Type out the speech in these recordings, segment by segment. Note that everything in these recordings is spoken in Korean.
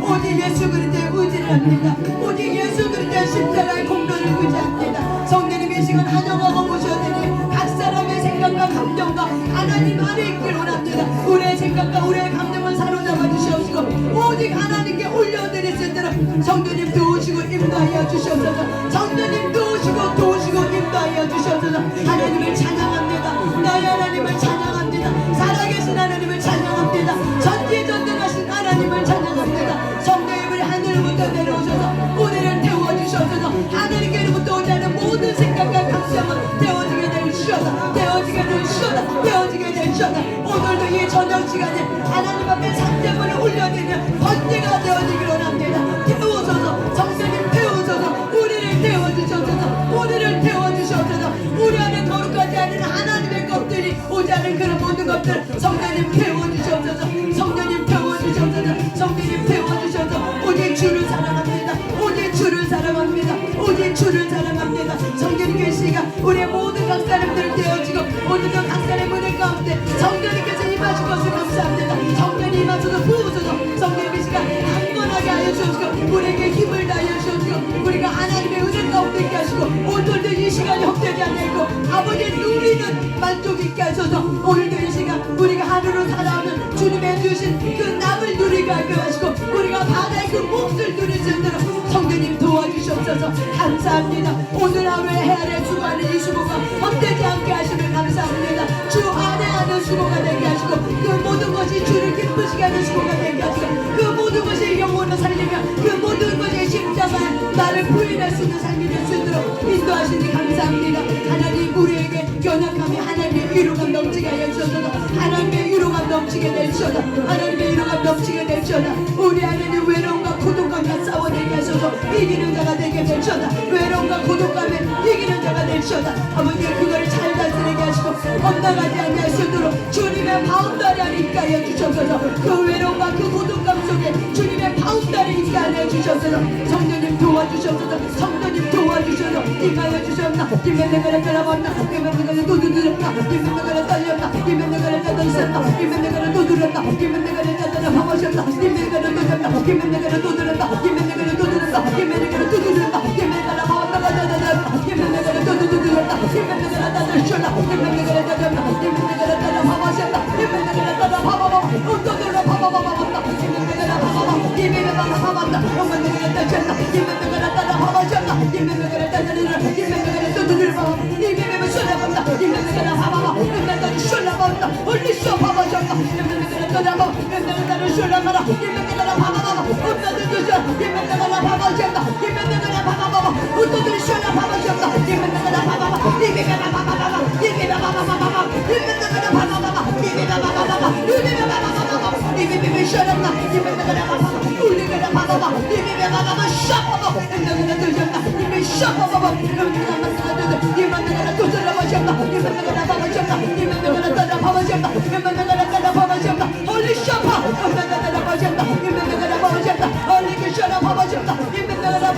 오직 예수 그리스도의 의지를 합니다. 오직 예수 그리스도의 십자가의 공로를 의지합니다. 성령님 이 시간 환영하고 모셔야 되니 각 사람의 생각과 감정과 하나님 안에 있기를 원합니다. 우리의 생각과 우리의 감정을 사로잡아 주시옵시고 오직 하나님께 올려드릴 수 있도록 성령님 도우시고 인도하여 주시옵소서. 성령님 도우시고 인도하여 주시옵소서. 하나님을 찬양합니다. 나의 하나님을 찬양합니다. 살아계신 하나님을 찬양합니다. 전지전능하신 하나님을 찬양합니다. 성령님을 하늘부터 내려오셔서 우리를 태워주셔서 하늘께로부터 오지 않은 모든 생각과 감정은 되어지게 되시오다. 되어지게 되시오다. 되어지게 되시오다. 오늘도 이 저녁 시간에 하나님 앞에 산재물을 올려드리는 번제가 되어지기를 원합니다. 태우소서. 성령님 태우소서. 우리를 태워주셔서 우리를 태워주셔서 우리 안에 거룩하지 않은 하나님의 것들이 오지 않은 그런 모든 것들 성령님 태워주셔서 성령님 태워주셔서 성령님 태워주셔서 오직 주를 사랑합니다. 오직 주를 사랑합니다. 오직 주를 사랑합니다. 성령님의 시간 우리의 모든 각 사람들을 되어지고 오늘도 각 사람의 은혜 가운데 성령님께서 임하신 것을 감사합니다. 성령님 임하셔서 부으소서. 성령님의 시간 강건하게 하여 주시고 우리에게 힘을 다하여 주시고 우리가 하나님의 은혜 가운데 있게 하시고 오늘도 이 시간이 헛되지 않고 아버지의 누리는 만족 있게 하셔서 오늘도 이 시간 우리가 하루로 살아오는 주님의 주신 그 남을 누리게 하게 하시고 우리가 바다의 그 몫을 누릴 수 있도록 성령님 도와주시옵소서. 감사합니다. 오늘 하루에 헤아려 수고하는 이 수고가 헛되지 않게 하시면 감사합니다. 주 안에 하는 수고가 되게 하시고 그 모든 것이 주를 기쁘시게 하는 수고가 되게 하시고 그 모든 것이 영혼을 살리며 그 모든 것이 십자가에 나를 부인할 수 있는 삶이 될 수 있도록 인도하시니 감사합니다. 하나님 우리에게 연약함이 하나님의 위로가 넘치게 하여 주셔서 하나님의 위로가 넘치게 되시오다. 하나님의 위로가 넘치게 되시오다. 우리 안에는 외로움과 고독감과 싸워내게 하셔서 이기는 자가 되게 되시오다. 외로움과 고독감에 이기는 자가 되시오다. 아버지 그거를 잘 다스리게 하시고 엇나가지 않게 하시도록 주님의 바운다리 안에 있게 하여 주셔서 그 외로움과 그 고독감 속에 주님의 바운다리 있게 하여 주셔서 성령님 도와주셔서 성령님 도와주셔서 임하여 주셨나 임에 내가 따라봤나 임에 내가 또 두드렸나 임에 내가 떨렸나 임에 내가 따졌나 임에 내가 또 들었나 임에 내가 따라 봐보셨나 임에 내가 또 들었나 임에 내가 또 들었나 임에 내가 또 들었나 임에 내가 또 들었나 임에 내가 봐봤나 가자자자 임에 내가 또 두드렸나 임에 내가 따졌나 임에 내가 따졌나 임에 내가 따라 봐보셨나 임에 내가 따라 봐봐봐 또 들어 봐봐봐봤나 임에 내가 봐봐봐 임에 내가 봐봤나 임에 내가 따졌나 임에 내가 따라 봐보셨나 임에 내가 따졌나 임에 내가 또 들어 임에 내가 쏠려봤나 임에 내가 봐봐봐 임에 내가 쏠려봤나 홀리쇼 봐보셨나 임에 내가 따라봐 임에 내가 따라 쏠려가라 임에 내가 봐봐봐 임에 내가 임에 내가 봐보셨나 임에 내가 봐봐봐 또 쏠려 봐보셨나 임에 내가 봐봐봐 임에 내가 봐봐봐 임에 내가 봐봐봐 임에 내가 봐봐봐 임에 내가 봐봐봐 임에 내가 봐봐봐 임에 내가 쏠렸나 임에 내가 봐봐봐 우리가 봐봐봐 임에 내가 봐봐봐 샤봐봐 임에 내가 들렸나 임에 샤봐봐 임에 내가 만나다 임에 내가 또 들어보셨나 임에 내가 봐보셨나 임에 내가 따라 봐보셨나 임에 내가 따라 봐보셨나 홀리 샤파 임에 내가 봐보셨나 임에 내가 봐보셨나 홀리 샤라 봐보셨나 임에 내가 따라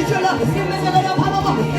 샤라 임에 내가 봐봐봐 임에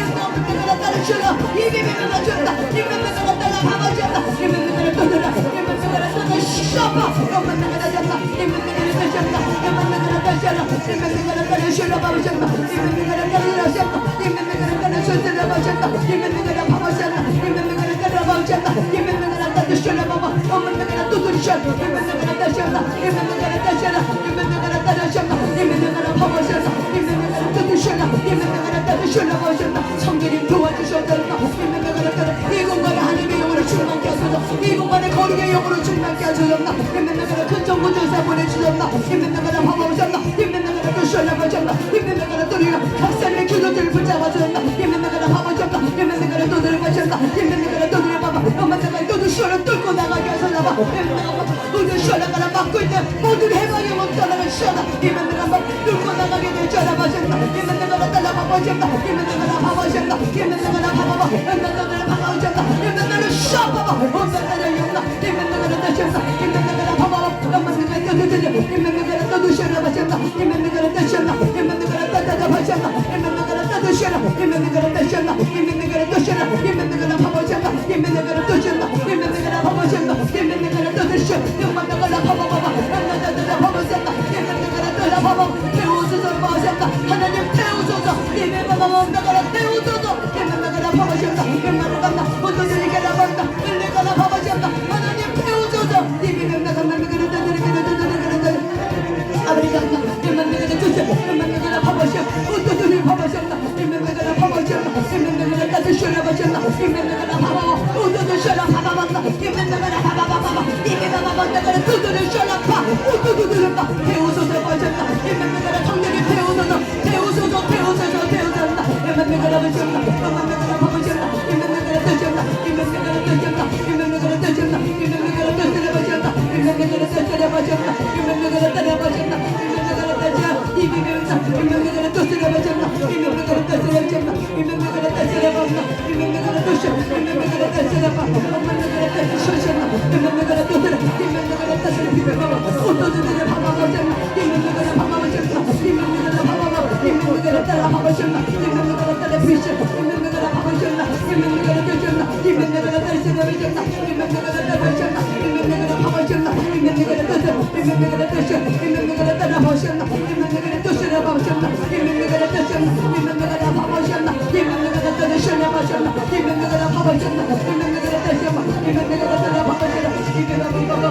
내가 따라 샤라 임에 내가 줬다 임에 내가 따라 봐보셨나 임에 내가 또 들어 임에 내가 따라 샤파 임에 내가 줬다 임에 내가 줬다 임에 내가 따라 샤라 임에 내가 따라 샤라 봐보셨나 임에 내가 따라 샤라 임에 내가 따라 샤라 봐보셨나 임에 내가 봐보셨나 임에 내가 따라 봐보셨나 임에 내가 따라 샤라 봐봐 임에 내가 또 들어 샤라 임에 내가 따라 샤라 임에 내가 따라 샤라 임에 내가 따라 샤라 임에 내가 봐보셨나 임에 내가 또 들어 샤라 임에 내가 따라 샤라 봐보셨나 성령님 도와주셔서 임에 내가 따라 이 공간에 하나님의 영으로 충만케 하소서 이 공간에 거룩의 영으로 충만케 하소서 임에 내가 근정 구조사 보내주셨나 임에 내가 봐보셨나 임에 내가 또 샤라 봐보셨나 임에 내가 또 우리가 각사의 기도들을 붙잡아주셨나 임에 내가 봐보셨나 임에 내가 또 들어가셨나 임에 내가 또 들어봐봐 엄마 내가 또 샤라 뚫고 나가게 하소서 임에 내가 모두 샤라가라 막고 있는 모든 해방의 못 따라가 샤라 임에 내가 막 뚫고 나가게 될 샤라 봐셨나 임에 내가 따라 봐보셨나 임에 내가 봐보셨나 임에 내가 봐봐봐 임에 내가 봐보셨나 임에 내가 샤봐봐 엄마 내가 영나 임에 내가 따셨나 임에 내가 봐봐봐 엄마 내가 또 들려 임에 내가 또 샤라 봐셨나 임에 내가 따셨나 임에 내가 따라 봐셨나 임에 내가 또 샤라 임에 내가 따셨나 임에 내가 또 샤라 임에 내가 봐보셨나 임에 내가 또 샤라 임에 내가 봐보셨나 임에 내가 또 들려 엄마 내가 봐봐봐 엄마 내가 봐보셨나 임에 내가 파바시옵다 하나님 태우소서 예배바바바바가라 태우소서 예배바바가라 파바시옵다 예배바바가라 어떠니까라 반다 일레가라 파바시옵다 하나님 태우소서 예배바바가라 아버지가 예배바바가라 주세 예배바바가라 파바시옵 어떠니 파바시옵다 예배바바가라 파바시옵다 예배바바가라 따뜻셔라 바시옵다 예배바바가라 파바 어떠셔라 파바바다 예배바바가라 파바바바 예배바바가라 두드려셔라 파 우두두두르파 태우소서 바시옵다 예배바바가라 성령이 태우소서 태우소서 태우소서 태우소서 예배바바가라 바시옵다 예배바바가라 파바시옵다 예배바바가라 뜨시옵다 예배바바가라 뜨시옵다 예배바바가라 뜨시옵다 예배바바가라 뜨시라 바시옵다 예배바바가라 뜨시라 바시옵다 예배바바가라 뜨라 바시옵다 예배바바가라 뜨시라 이비비옵다 예배바바가라 뜨시라 바시옵다 예배바바가라 뜨시라 바시옵다 예배바바가라 뜨시라 바시옵다 예배바바가라 뜨시라 예배바바가라 뜨시라 바 예배바바가라 뜨시라 예배바바가라 뜨시라 예배바바가라 뜨시라 비벼봐 어떠들을 바바바시옵다 예배바가라 바바바시옵다 예배바가라 바바바 예배바가라 따라 바바시옵다 예배바가라 따라 비셔 예배바가라 바바시옵다 예배바가라 뜨시옵다 예배바가라 뜨시라 바시옵다 예배바가라 따라시옵다 예배바가라 바바시옵다 예배바가라 뜨시라 예배바가라 뜨시라 예배바가라 따라 바바시옵다 예배바가라 뜨시라 바바시옵다 예배바가라 뜨시옵다 예배바가라 바바시옵다 예배바가라 뜨시라 바시옵다 예배바가라 바바시옵다 예배바가라 뜨시옵다 예배바가라 따라 바바시옵다 예배바가라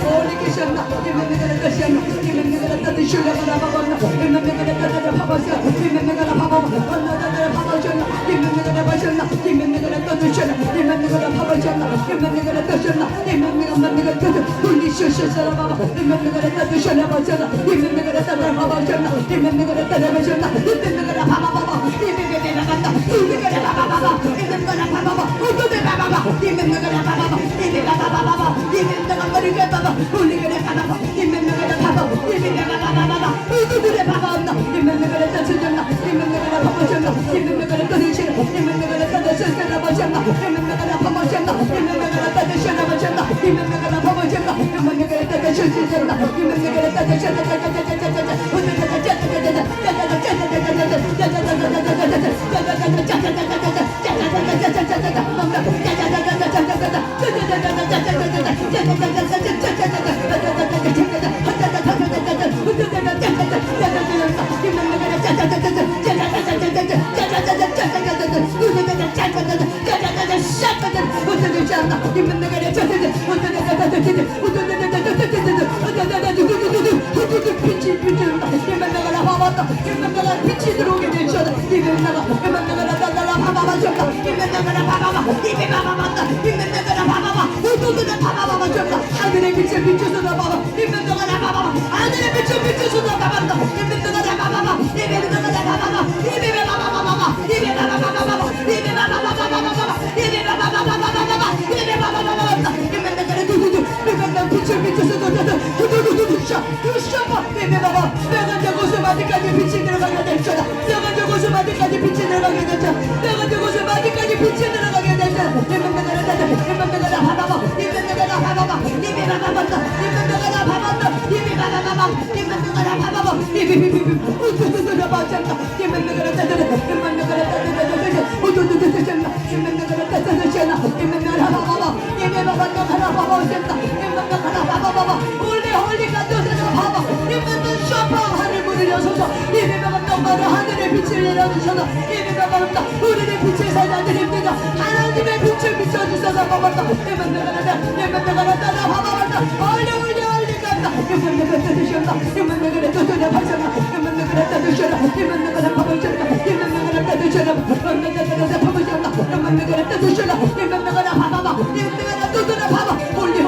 오리 계셨나 예배바가라 뜨시옵다 예배바가라 뜨시라 바바시옵다 예배바가라 따라 바바시옵다 예배바가라 바바바 따라 바바시옵다 예배바가라 바시옵다 예배바가라 뜨시라 예배바가라 바바시옵다 예배바가라 뜨시옵다 예배바가라 뜨시 홀리쇼쇼라 바바 예배바가라 뜨시라 바시옵다 예배바가라 따라 바바시옵다 예배바가라 따라 바시옵다 예배바가라 바바바 예배바가라 간다 예배바가라 바바바 예배바가라 바바바 어떻게 바바바 예배바가라 바바바 예배바바바바 예배바가라 머리가 바바 홀리가라 바바바 예배바가라 바바바 예배바가라 바바바 어떻게 바바나 예배바가라 따시잖아 예배바가라 바바시옵다 예배바가라 뜨시라 예배바가라 따시라 바시옵다 예배바가라 바바시옵다 예배바가라 따시라 바시옵다 예배바가라 바바시옵다 예배바가라 따시라 예배바가라 따시라 빛이 들어오게 되셔다 예배나가라 따라 바바바셨다 예배나가라 바바바 예배바바봤다 예배나가라 바바바 우두두두 바바바바 줬다 하늘의 빛을 비춰서다 바바 예배나가라 바바바 하늘의 빛을 비춰서다 바바다 예배나가라 바바바 예배나가라 바바바 예배바바바바바 예배바바바바바 예배바바바바바바 예배바바바바바바 예배바바바바바 예배나가라 두두두 예배나가라 빛을 비춰서다 두두두두 샤샤바 예배바바 내가 저곳에 어디까지 빛이 들어가게 될지다 내가 저곳에 어디까지 빛이 들어가게 될지다 내가 저곳에 어디까지 빛이 들어가게 될지다 예배나가라 예배나가라 바바바 예배나가라 바바바 예배바바바다 예배나가라 바바바 예배바바바바 예배나가라 바바바 예배비비비 우두두두두 바쳤다 예배나가라 따다다 예배나가라 따다다다다 우두두두두다 예배나가라 따다다다 예배나가라 바바바 예배바바바바바 바바오셨다 예배나가라 바바바바 홀리 가도사다 바바 예배나가라 샤파 하늘 무드려서서 예배바바 떡바로 하늘의 빛을 내려주셔서 예배바바바 우리의 빛을 살려드립니다 하나님의 빛을 비춰주셔서 바바다 예배나가라 따라 바바바다 홀리 간다 예배나가라 따드셨다 예배나가라 따드려 바셨다 예배나가라 따드셔라 예배나가라 바바셨다 예배나가라 따드셔라 예배나가라 바바셨다 예배나가라 따드셔라 예배나가라 바바바 예배나가라 따드려 바바 홀리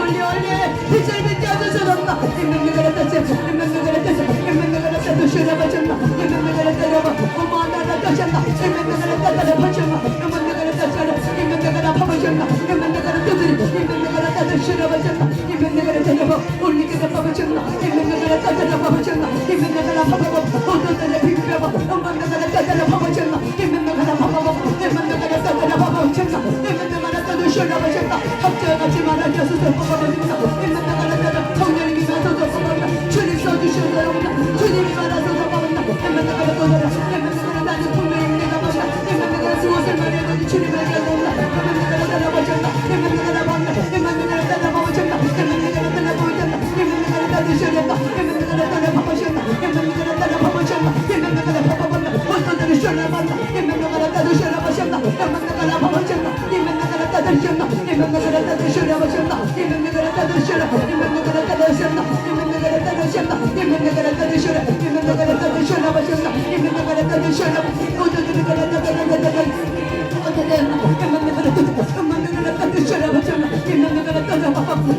빛을 비춰주셔서 예배나가라 따드셔 예배나가라 따드셔 예배나가라 따드셔라 바셨다 예배나가라 따드려 오마나라 따셨다 예배나가라 따드려 바셨다 예배나가라 따드셔라 예배나가라 바바셨다 예배나가라 따드려 예배나가라 따드셔라 바셨다 예배나가라 따드려 홀리가라 바바셨다 예배나가라 따드려 바바셨다 예배나가라 바바바 어떠다라 비벼봐 오마나라 따드려 바바셨다 예배나가라 바바바 예배나가라 따드려 바바셨다 예배나가라 따드셔라 바셨다 합장하지 말아주셔서 고맙습니다 예배나가라 따드려 성령님이 와서도 고맙다 주님 써주셔서 고맙다 주님이 말아서 고맙다 예배나가라 따드려 예배나가라 나는 분명히 내가 맞다 예배나가라 무엇을 말해야지 주님을 알겠다 예배나가라 따라 바셨다 예배나가라 바바 예배나가라 따라 바바셨다 예배나가라 따라 바바셨다 예배나가라 따드셔라 예배나가라 따라 바바셨다 예배나가라 따라 바바셨다 바바셨나 예면나가라 따르셔라 예면나가라 따르셔라 바셨나 예면나가라 따르셔라 오도도도가라 따다다다다다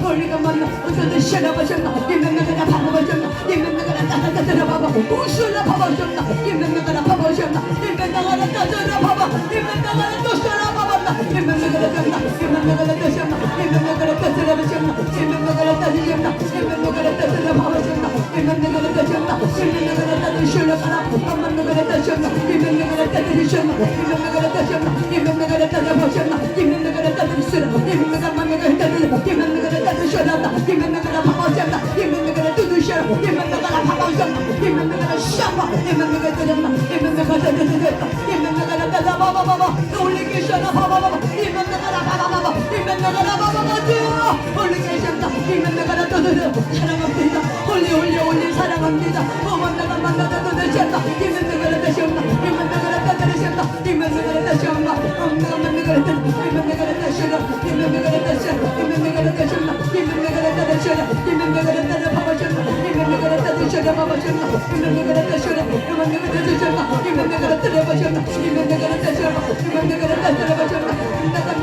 홀리가 만나 어쩌다 셔라바셨나 예면나가라 바바셨나 예면나가라 따다다다다 바바 우술라 바바셨나 예면나가라 바바셨나 예면나가라 따다라 바바 예면나가라 또셔라 바바나 예면나가라 졌나 예면나가라 또셨나 예면나가라 따다라 바셨나 예면나가라 따지셨나 예면나가라 따다라 바바셨나 예면나가라 따셨나 예면나가라 따드셔라 바라 엄만나가라 따셨나 예면나가라 따드셨나 예면나가라 따셨나 예면나가라 따다바셨나 예면나가라 따드시라 예면나가라 만나가라 따드라 예면나가라 따드셔라 예면나가라 바바셨나 예면나가라 뚜두셔라 예면나가라 바바셨나 예면나가라 샤바 예면나가라 따졌나 예면나가라 따드셨나 예면나가라 따다바바바바 홀리케셔라 바바바바 예면나가라 바바바바 예면나가라 바바바바 홀리케셔나 예면나가라 따드려 사랑합니다 홀리 사랑합니다 만나가 만나다 따드셨나 예면나가라 따셨나 예면나가라 따드셨나 예면나가라 따셨나 엄마가 만나가라 따드 예면나가라 따셔라 예면나가라 따셔라 예면나가라 따셨나 예면나가라 따드셔라 예면나가라 따다 바바셨나 예면나가라 따드셔라 바바셨나 예면나가라 따셔라 예면나가라 따드셨나 예면나가라 따라바셨나 예면나가라 따셔라 예면나가라 따라바셨나 예면나가라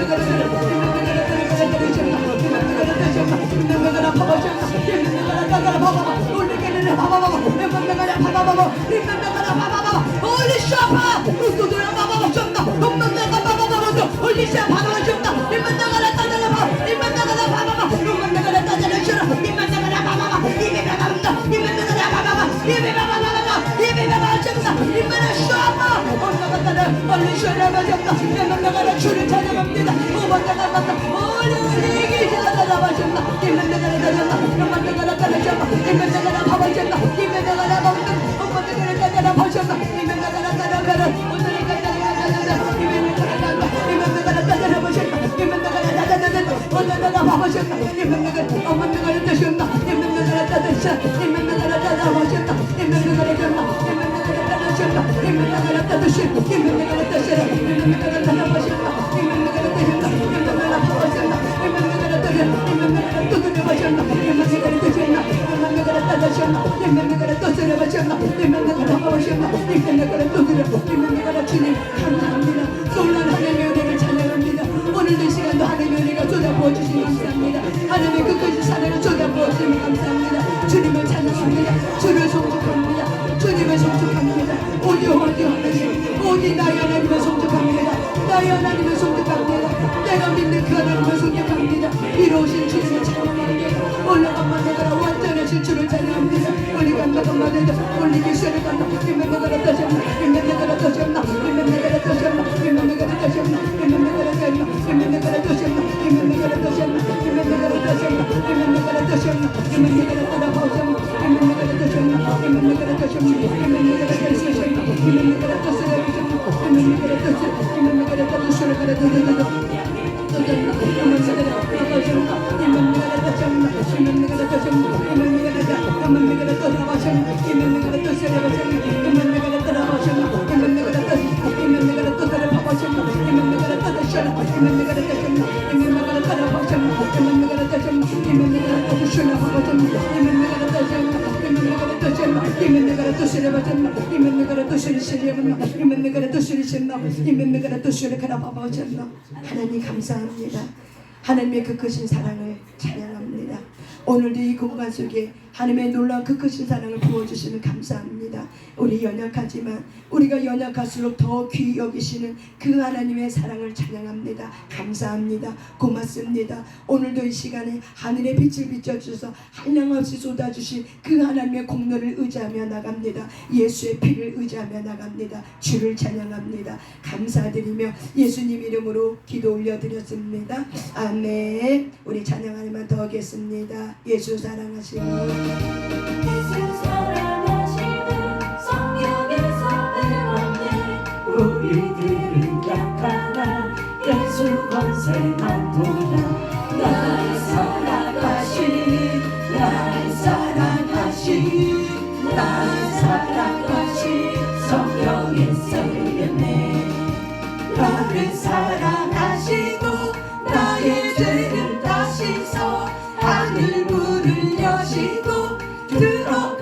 따라바셨나 예면나가라 따셨나 예면나가라 바바셨나 예면나가라 따라 바바바 올리게는 바바바바 예면나가라 바바바바 예면나가라 바바바바 홀리샤파 우두두라 바바바셨나 엄만나가 바바바바도 홀리샤 바바바셨나 예면나가라 따라 바 예면나가라 바바바 예면나가라 따라셔라 예면나가라 바바바 예배바바다 예면나가라 바바바 예배바바바다 예배바바셨나 예면나가라 샤파 엄마가 따라 홀리샤라 바셨나 예면나가라 주를 찬양합니다 오만나가 만나 홀리 기자라 바셨나 예면나가라 따졌나 엄만나가라 따라셔라 예면나가라 바바셨나 예면나가라 바바다 엄만나가라 따라 바셨나 예면나가라 따라가라 오늘가 따라가라 예면나가라 따라 바셨나 예면나가라 따다다다 오늘가 바바셨나 예면나가라 엄만나가라 따셨나 예면나가라 따다셔 예면나가라 따라 바셨나 예면나가라 졌나 예면나가라 따다셨나 예면나가라 따다셔 예면나가라 따셔라 예면나가라 따라 바셨나 예면나가라 따셨나 예면나가라 바바셨나 예면나가라 따셔 예면나가라 또들어 바셨나 예면나가라 따셨나 예면나가라 따다셨나 예면나가라 또들어 바셨나 예면나가라 바바셨나 예면나가라 또들어 예면나가라 주님 감사합니다 놀란 하나님의 은혜를 찬양합니다 오늘도 이 시간도 하나님의 은혜가 쏟아부어 주시니 감사합니다 하나님의 끝까지 사랑을 쏟아부어 주시니 감사합니다 주님을 찬양합니다 주를 송축합니다 주님을 송축합니다 오직 하나님 오직 나의 하나님을 송축합니다 나의 하나님을 송축합니다 내가 믿는 그 하나님을 송축합니다 이루어진 주님을 찬양합니다 올라간만 내가 완전하신 주를 찬양합니다 올리간다가 말해도 올리기 시작을 간다 예면나가라 따셨나 예면나가라 따셨나 예면나가라 따셨나 예면나가라 따셨나 예면나가라 따셨나 예면나가라 따셨나 예면나가라 따셨나 예면나가라 따셨나 예면나가라 따셨나 예면나가라 따라보셨나 예면나가라 따셨나 예면나가라 따셨나 예면나가라 따셨나 예면나가라 따셨나 예면나가라 따셨나 예면나가라 따셨나 하나님 감사합니다. 하나님의 그 크신 사랑을 찬양합니다. 오늘도 이 공간 속에 하나님의 놀라운 그 크신 사랑을 부어주시면 감사합니다. 우리 연약하지만 우리가 연약할수록 더 귀히 여기시는 그 하나님의 사랑을 찬양합니다. 감사합니다. 고맙습니다. 오늘도 이 시간에 하늘의 빛을 비춰주셔서 한량없이 쏟아주신 그 하나님의 공로를 의지하며 나갑니다. 예수의 피를 의지하며 나갑니다. 주를 찬양합니다. 감사드리며 예수님 이름으로 기도 올려드렸습니다. 아멘. 우리 찬양 하나만 더 하겠습니다. 예수 사랑하시니 예수 사랑하시는 성령에서 배웠네 우리들은 약하나 예수 권세만 보라 나를 사랑하신 나를 사랑하신 나를 사랑하신 성령에서 배웠네 나를 사랑하시고 나의 죄를 다시서 하늘 문을 여시고 들어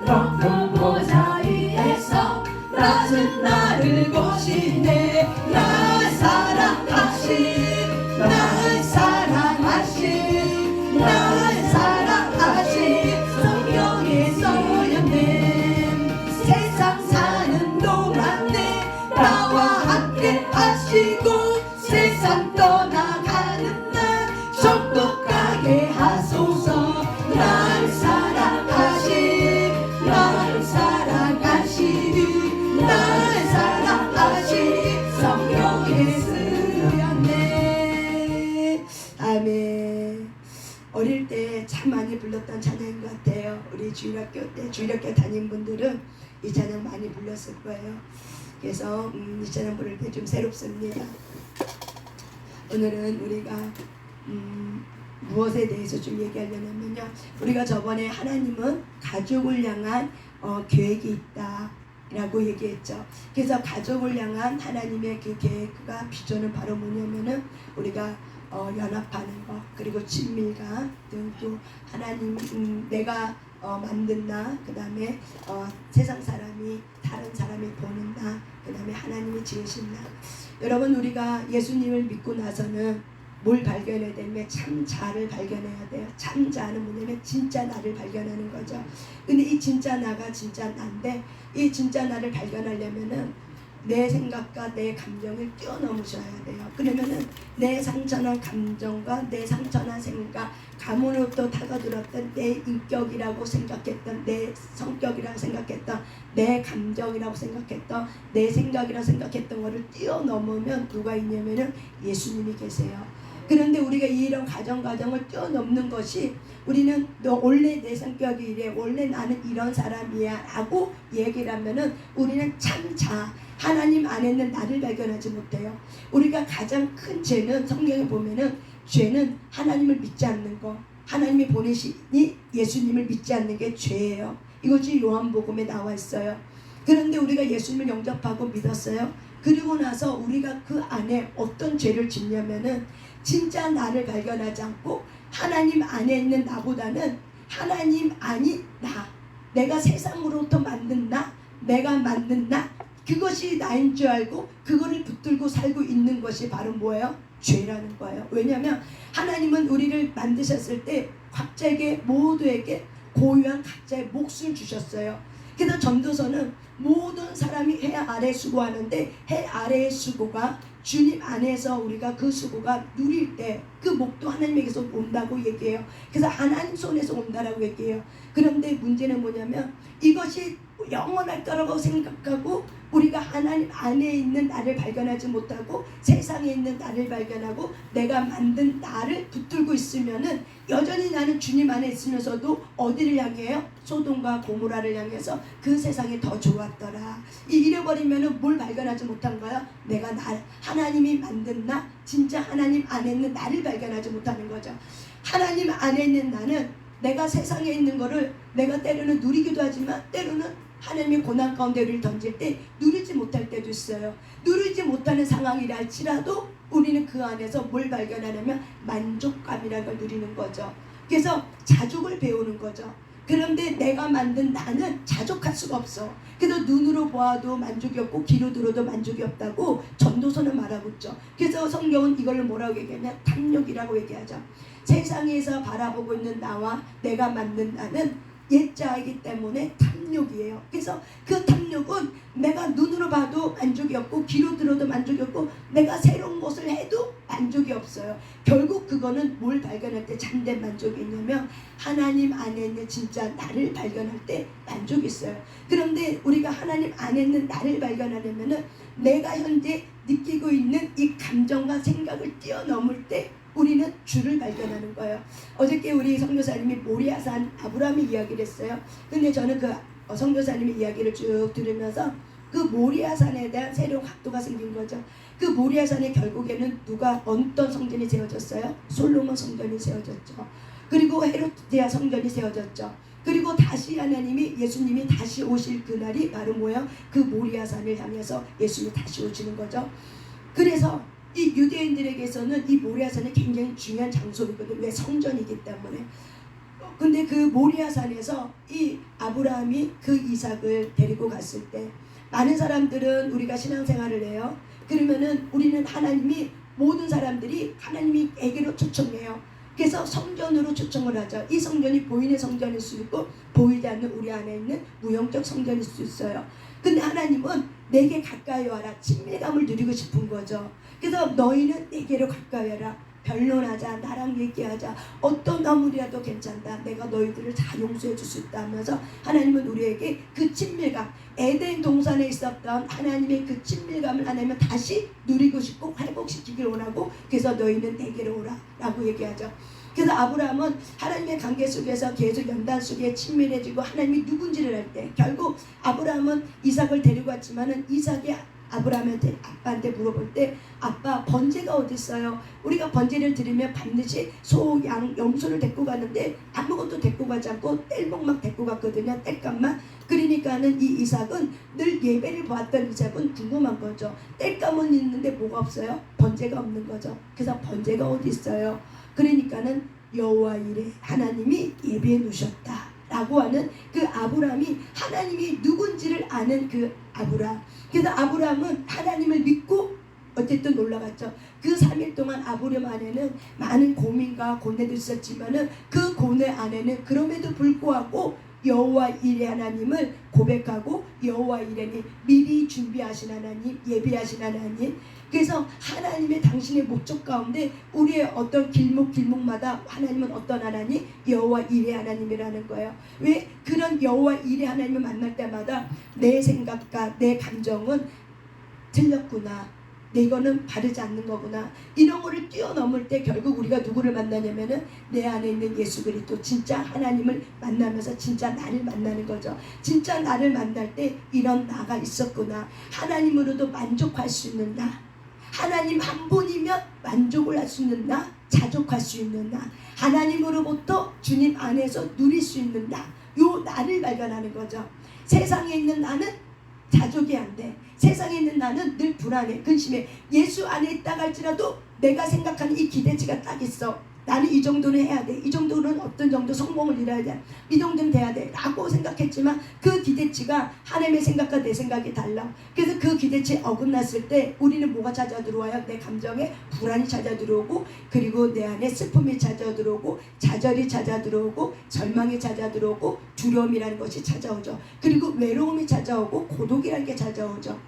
높은 보좌 위에서 낮은 나를 보시네. 날 사랑하신 날 사랑하신 날 사랑하신 성령의 소년님 세상 사는 동안에 나와 함께 하시고 세상 떠나가는 날 속독하게 하소서. 날 사랑하신 날 사랑하신 날 사랑하신 성령의 수련네. 아멘. 어릴 때 참 많이 불렀던 찬양인 것 같아요. 우리 주일학교 때 주일학교 다닌 분들은 이 찬양 많이 불렀을 거예요. 그래서 이 찬양 부를 때 좀 새롭습니다. 오늘은 우리가 무엇에 대해서 좀 얘기하려면요, 우리가 저번에 하나님은 가족을 향한 계획이 있다 라고 얘기했죠. 그래서 가족을 향한 하나님의 그 계획과 비전은 바로 뭐냐면은 우리가 연합하는 것, 그리고 친밀감 등, 또 하나님 내가 만든 나, 그 다음에 세상 사람이 다른 사람이 보는 나, 그 다음에 하나님이 지으신 나. 여러분, 우리가 예수님을 믿고 나서는 뭘 발견해야 되냐면 참 자를 발견해야 돼요. 참 자는 뭐냐면 진짜 나를 발견하는 거죠. 근데 이 진짜 나가 진짜 나인데, 이 진짜 나를 발견하려면은 내 생각과 내 감정을 뛰어넘으셔야 돼요. 그러면은 내 상처나 감정과 내 상처나 생각, 가문으로부터 타가들었던 내 인격이라고 생각했던, 내 성격이라고 생각했던, 내 감정이라고 생각했던, 내 생각이라고 생각했던 거를 뛰어넘으면 누가 있냐면은 예수님이 계세요. 그런데 우리가 이런 과정을 뛰어넘는 것이, 우리는 너 원래 내 성격이 이래, 원래 나는 이런 사람이야 라고 얘기를 하면은 우리는 참자, 하나님 안에는 나를 발견하지 못해요. 우리가 가장 큰 죄는, 성경에 보면은 죄는 하나님을 믿지 않는 거, 하나님이 보내시니 예수님을 믿지 않는 게 죄예요. 이것이 요한복음에 나와 있어요. 그런데 우리가 예수님을 영접하고 믿었어요. 그리고 나서 우리가 그 안에 어떤 죄를 짓냐면은 진짜 나를 발견하지 않고 하나님 안에 있는 나보다는 하나님 아니 나, 내가 세상으로부터 만든 나, 내가 만든 나, 그것이 나인 줄 알고 그거를 붙들고 살고 있는 것이 바로 뭐예요? 죄라는 거예요. 왜냐하면 하나님은 우리를 만드셨을 때 각자에게, 모두에게 고유한 각자의 몫을 주셨어요. 그래서 전도서는 모든 사람이 해 아래 수고하는데 해 아래의 수고가 주님 안에서 우리가 그 수고가 누릴 때 그 목도 하나님에게서 온다고 얘기해요. 그래서 하나님 손에서 온다라고 얘기해요. 그런데 문제는 뭐냐면 이것이 영원할 거라고 생각하고 우리가 하나님 안에 있는 나를 발견하지 못하고 세상에 있는 나를 발견하고 내가 만든 나를 붙들고 있으면은 여전히 나는 주님 안에 있으면서도 어디를 향해요? 소돔과 고모라를 향해서 그 세상이 더 좋았더라. 잃어버리면은 뭘 발견하지 못한 거야? 내가 하나님이 만든 나, 진짜 하나님 안에 있는 나를 발견하지 못하는 거죠. 하나님 안에 있는 나는 내가 세상에 있는 거를 내가 때로는 누리기도 하지만 때로는 하나님의 고난 가운데 우리를 던질 때 누리지 못할 때도 있어요. 누리지 못하는 상황이라 할지라도 우리는 그 안에서 뭘 발견하냐면 만족감이라는 걸 누리는 거죠. 그래서 자족을 배우는 거죠. 그런데 내가 만든 나는 자족할 수가 없어. 그래서 눈으로 보아도 만족이 없고 귀로 들어도 만족이 없다고 전도서는 말하고 있죠. 그래서 성경은 이걸 뭐라고 얘기하냐? 탐욕이라고 얘기하죠. 세상에서 바라보고 있는 나와 내가 만든 나는 옛자이기 때문에 탐욕이에요. 그래서 그 탐욕은 내가 눈으로 봐도 만족이 없고 귀로 들어도 만족이 없고 내가 새로운 것을 해도 만족이 없어요. 결국 그거는 뭘 발견할 때 참된 만족이 있냐면 하나님 안에 있는 진짜 나를 발견할 때 만족이 있어요. 그런데 우리가 하나님 안에 있는 나를 발견하려면은 내가 현재 느끼고 있는 이 감정과 생각을 뛰어넘을 때 우리는 주를 발견하는 거예요. 어저께 우리 선교사님이 모리아산 아브라함의 이야기를 했어요. 근데 저는 그 선교사님의 이야기를 쭉 들으면서 그 모리아산에 대한 새로운 각도가 생긴 거죠. 그 모리아산에 결국에는 누가 어떤 성전이 세워졌어요? 솔로몬 성전이 세워졌죠. 그리고 헤로디아 성전이 세워졌죠. 그리고 다시 하나님이, 예수님이 다시 오실 그날이 바로 뭐예요? 그 모리아산을 향해서 예수님이 다시 오시는 거죠. 그래서 이 유대인들에게서는 이 모리아산이 굉장히 중요한 장소이거든요. 왜? 성전이기 때문에. 근데 그 모리아산에서 이 아브라함이 그 이삭을 데리고 갔을 때 많은 사람들은 우리가 신앙생활을 해요. 그러면은 우리는 하나님이 모든 사람들이 하나님에게로 초청해요. 그래서 성전으로 초청을 하죠. 이 성전이 보이는 성전일 수 있고 보이지 않는 우리 안에 있는 무형적 성전일 수 있어요. 근데 하나님은 내게 가까이 와라. 친밀감을 누리고 싶은 거죠. 그래서 너희는 내게로 가까이 와라. 변론하자. 나랑 얘기하자. 어떤 아무리라도 괜찮다. 내가 너희들을 다 용서해 줄 수 있다 하면서 하나님은 우리에게 그 친밀감, 에덴 동산에 있었던 하나님의 그 친밀감을 하나님은 다시 누리고 싶고 회복시키길 원하고, 그래서 너희는 내게로 오라 라고 얘기하죠. 그래서 아브라함은 하나님의 관계 속에서 계속 연단 속에 친밀해지고 하나님이 누군지를 알 때 결국 아브라함은 이삭을 데리고 왔지만은 이삭이 아브라함한테 아빠한테 물어볼 때 아빠 번제가 어디 있어요? 우리가 번제를 드리면 반드시 소, 양, 염소를 데리고 가는데 아무것도 데리고 가지 않고 뗄목만 데리고 갔거든요. 뗄감만. 그러니까는 이 이삭은 늘 예배를 보았던 이삭은 궁금한 거죠. 뗄감은 있는데 뭐가 없어요? 번제가 없는 거죠. 그래서 번제가 어디 있어요? 그러니까는 여호와 이레 하나님이 예배해 놓으셨다 라고 하는 그 아브라함이 하나님이 누군지를 아는 그 아브라함. 그래서 아브라함은 하나님을 믿고 어쨌든 올라갔죠. 그 3일 동안 아브라함 안에는 많은 고민과 고뇌도 있었지만은 그 고뇌 안에는 그럼에도 불구하고 여호와 이레 하나님을 고백하고 여호와 이레니 미리 준비하신 하나님, 예비하신 하나님. 그래서 하나님의 당신의 목적 가운데 우리의 어떤 길목마다 하나님은 어떤 하나님? 여호와 이레 하나님이라는 거예요. 왜? 그런 여호와 이레 하나님을 만날 때마다 내 생각과 내 감정은 틀렸구나, 이거는 바르지 않는 거구나, 이런 거를 뛰어넘을 때 결국 우리가 누구를 만나냐면은 내 안에 있는 예수 그리스도 진짜 하나님을 만나면서 진짜 나를 만나는 거죠. 진짜 나를 만날 때 이런 나가 있었구나, 하나님으로도 만족할 수 있는 나, 하나님 한 분이면 만족을 할 수 있는 나, 자족할 수 있는 나, 하나님으로부터 주님 안에서 누릴 수 있는 나, 요 나를 발견하는 거죠. 세상에 있는 나는 자족이 안 돼. 세상에 있는 나는 늘 불안해, 근심해. 예수 안에 있다 할지라도 내가 생각하는 이 기대치가 딱 있어. 나는 이 정도는 해야 돼, 이 정도는 어떤 정도 성공을 이뤄야 돼, 이 정도는 돼야 돼 라고 생각했지만 그 기대치가 하나님의 생각과 내 생각이 달라. 그래서 그 기대치에 어긋났을 때 우리는 뭐가 찾아 들어와요? 내 감정에 불안이 찾아 들어오고, 그리고 내 안에 슬픔이 찾아 들어오고, 좌절이 찾아 들어오고, 절망이 찾아 들어오고, 두려움이라는 것이 찾아오죠. 그리고 외로움이 찾아오고 고독이라는 게 찾아오죠.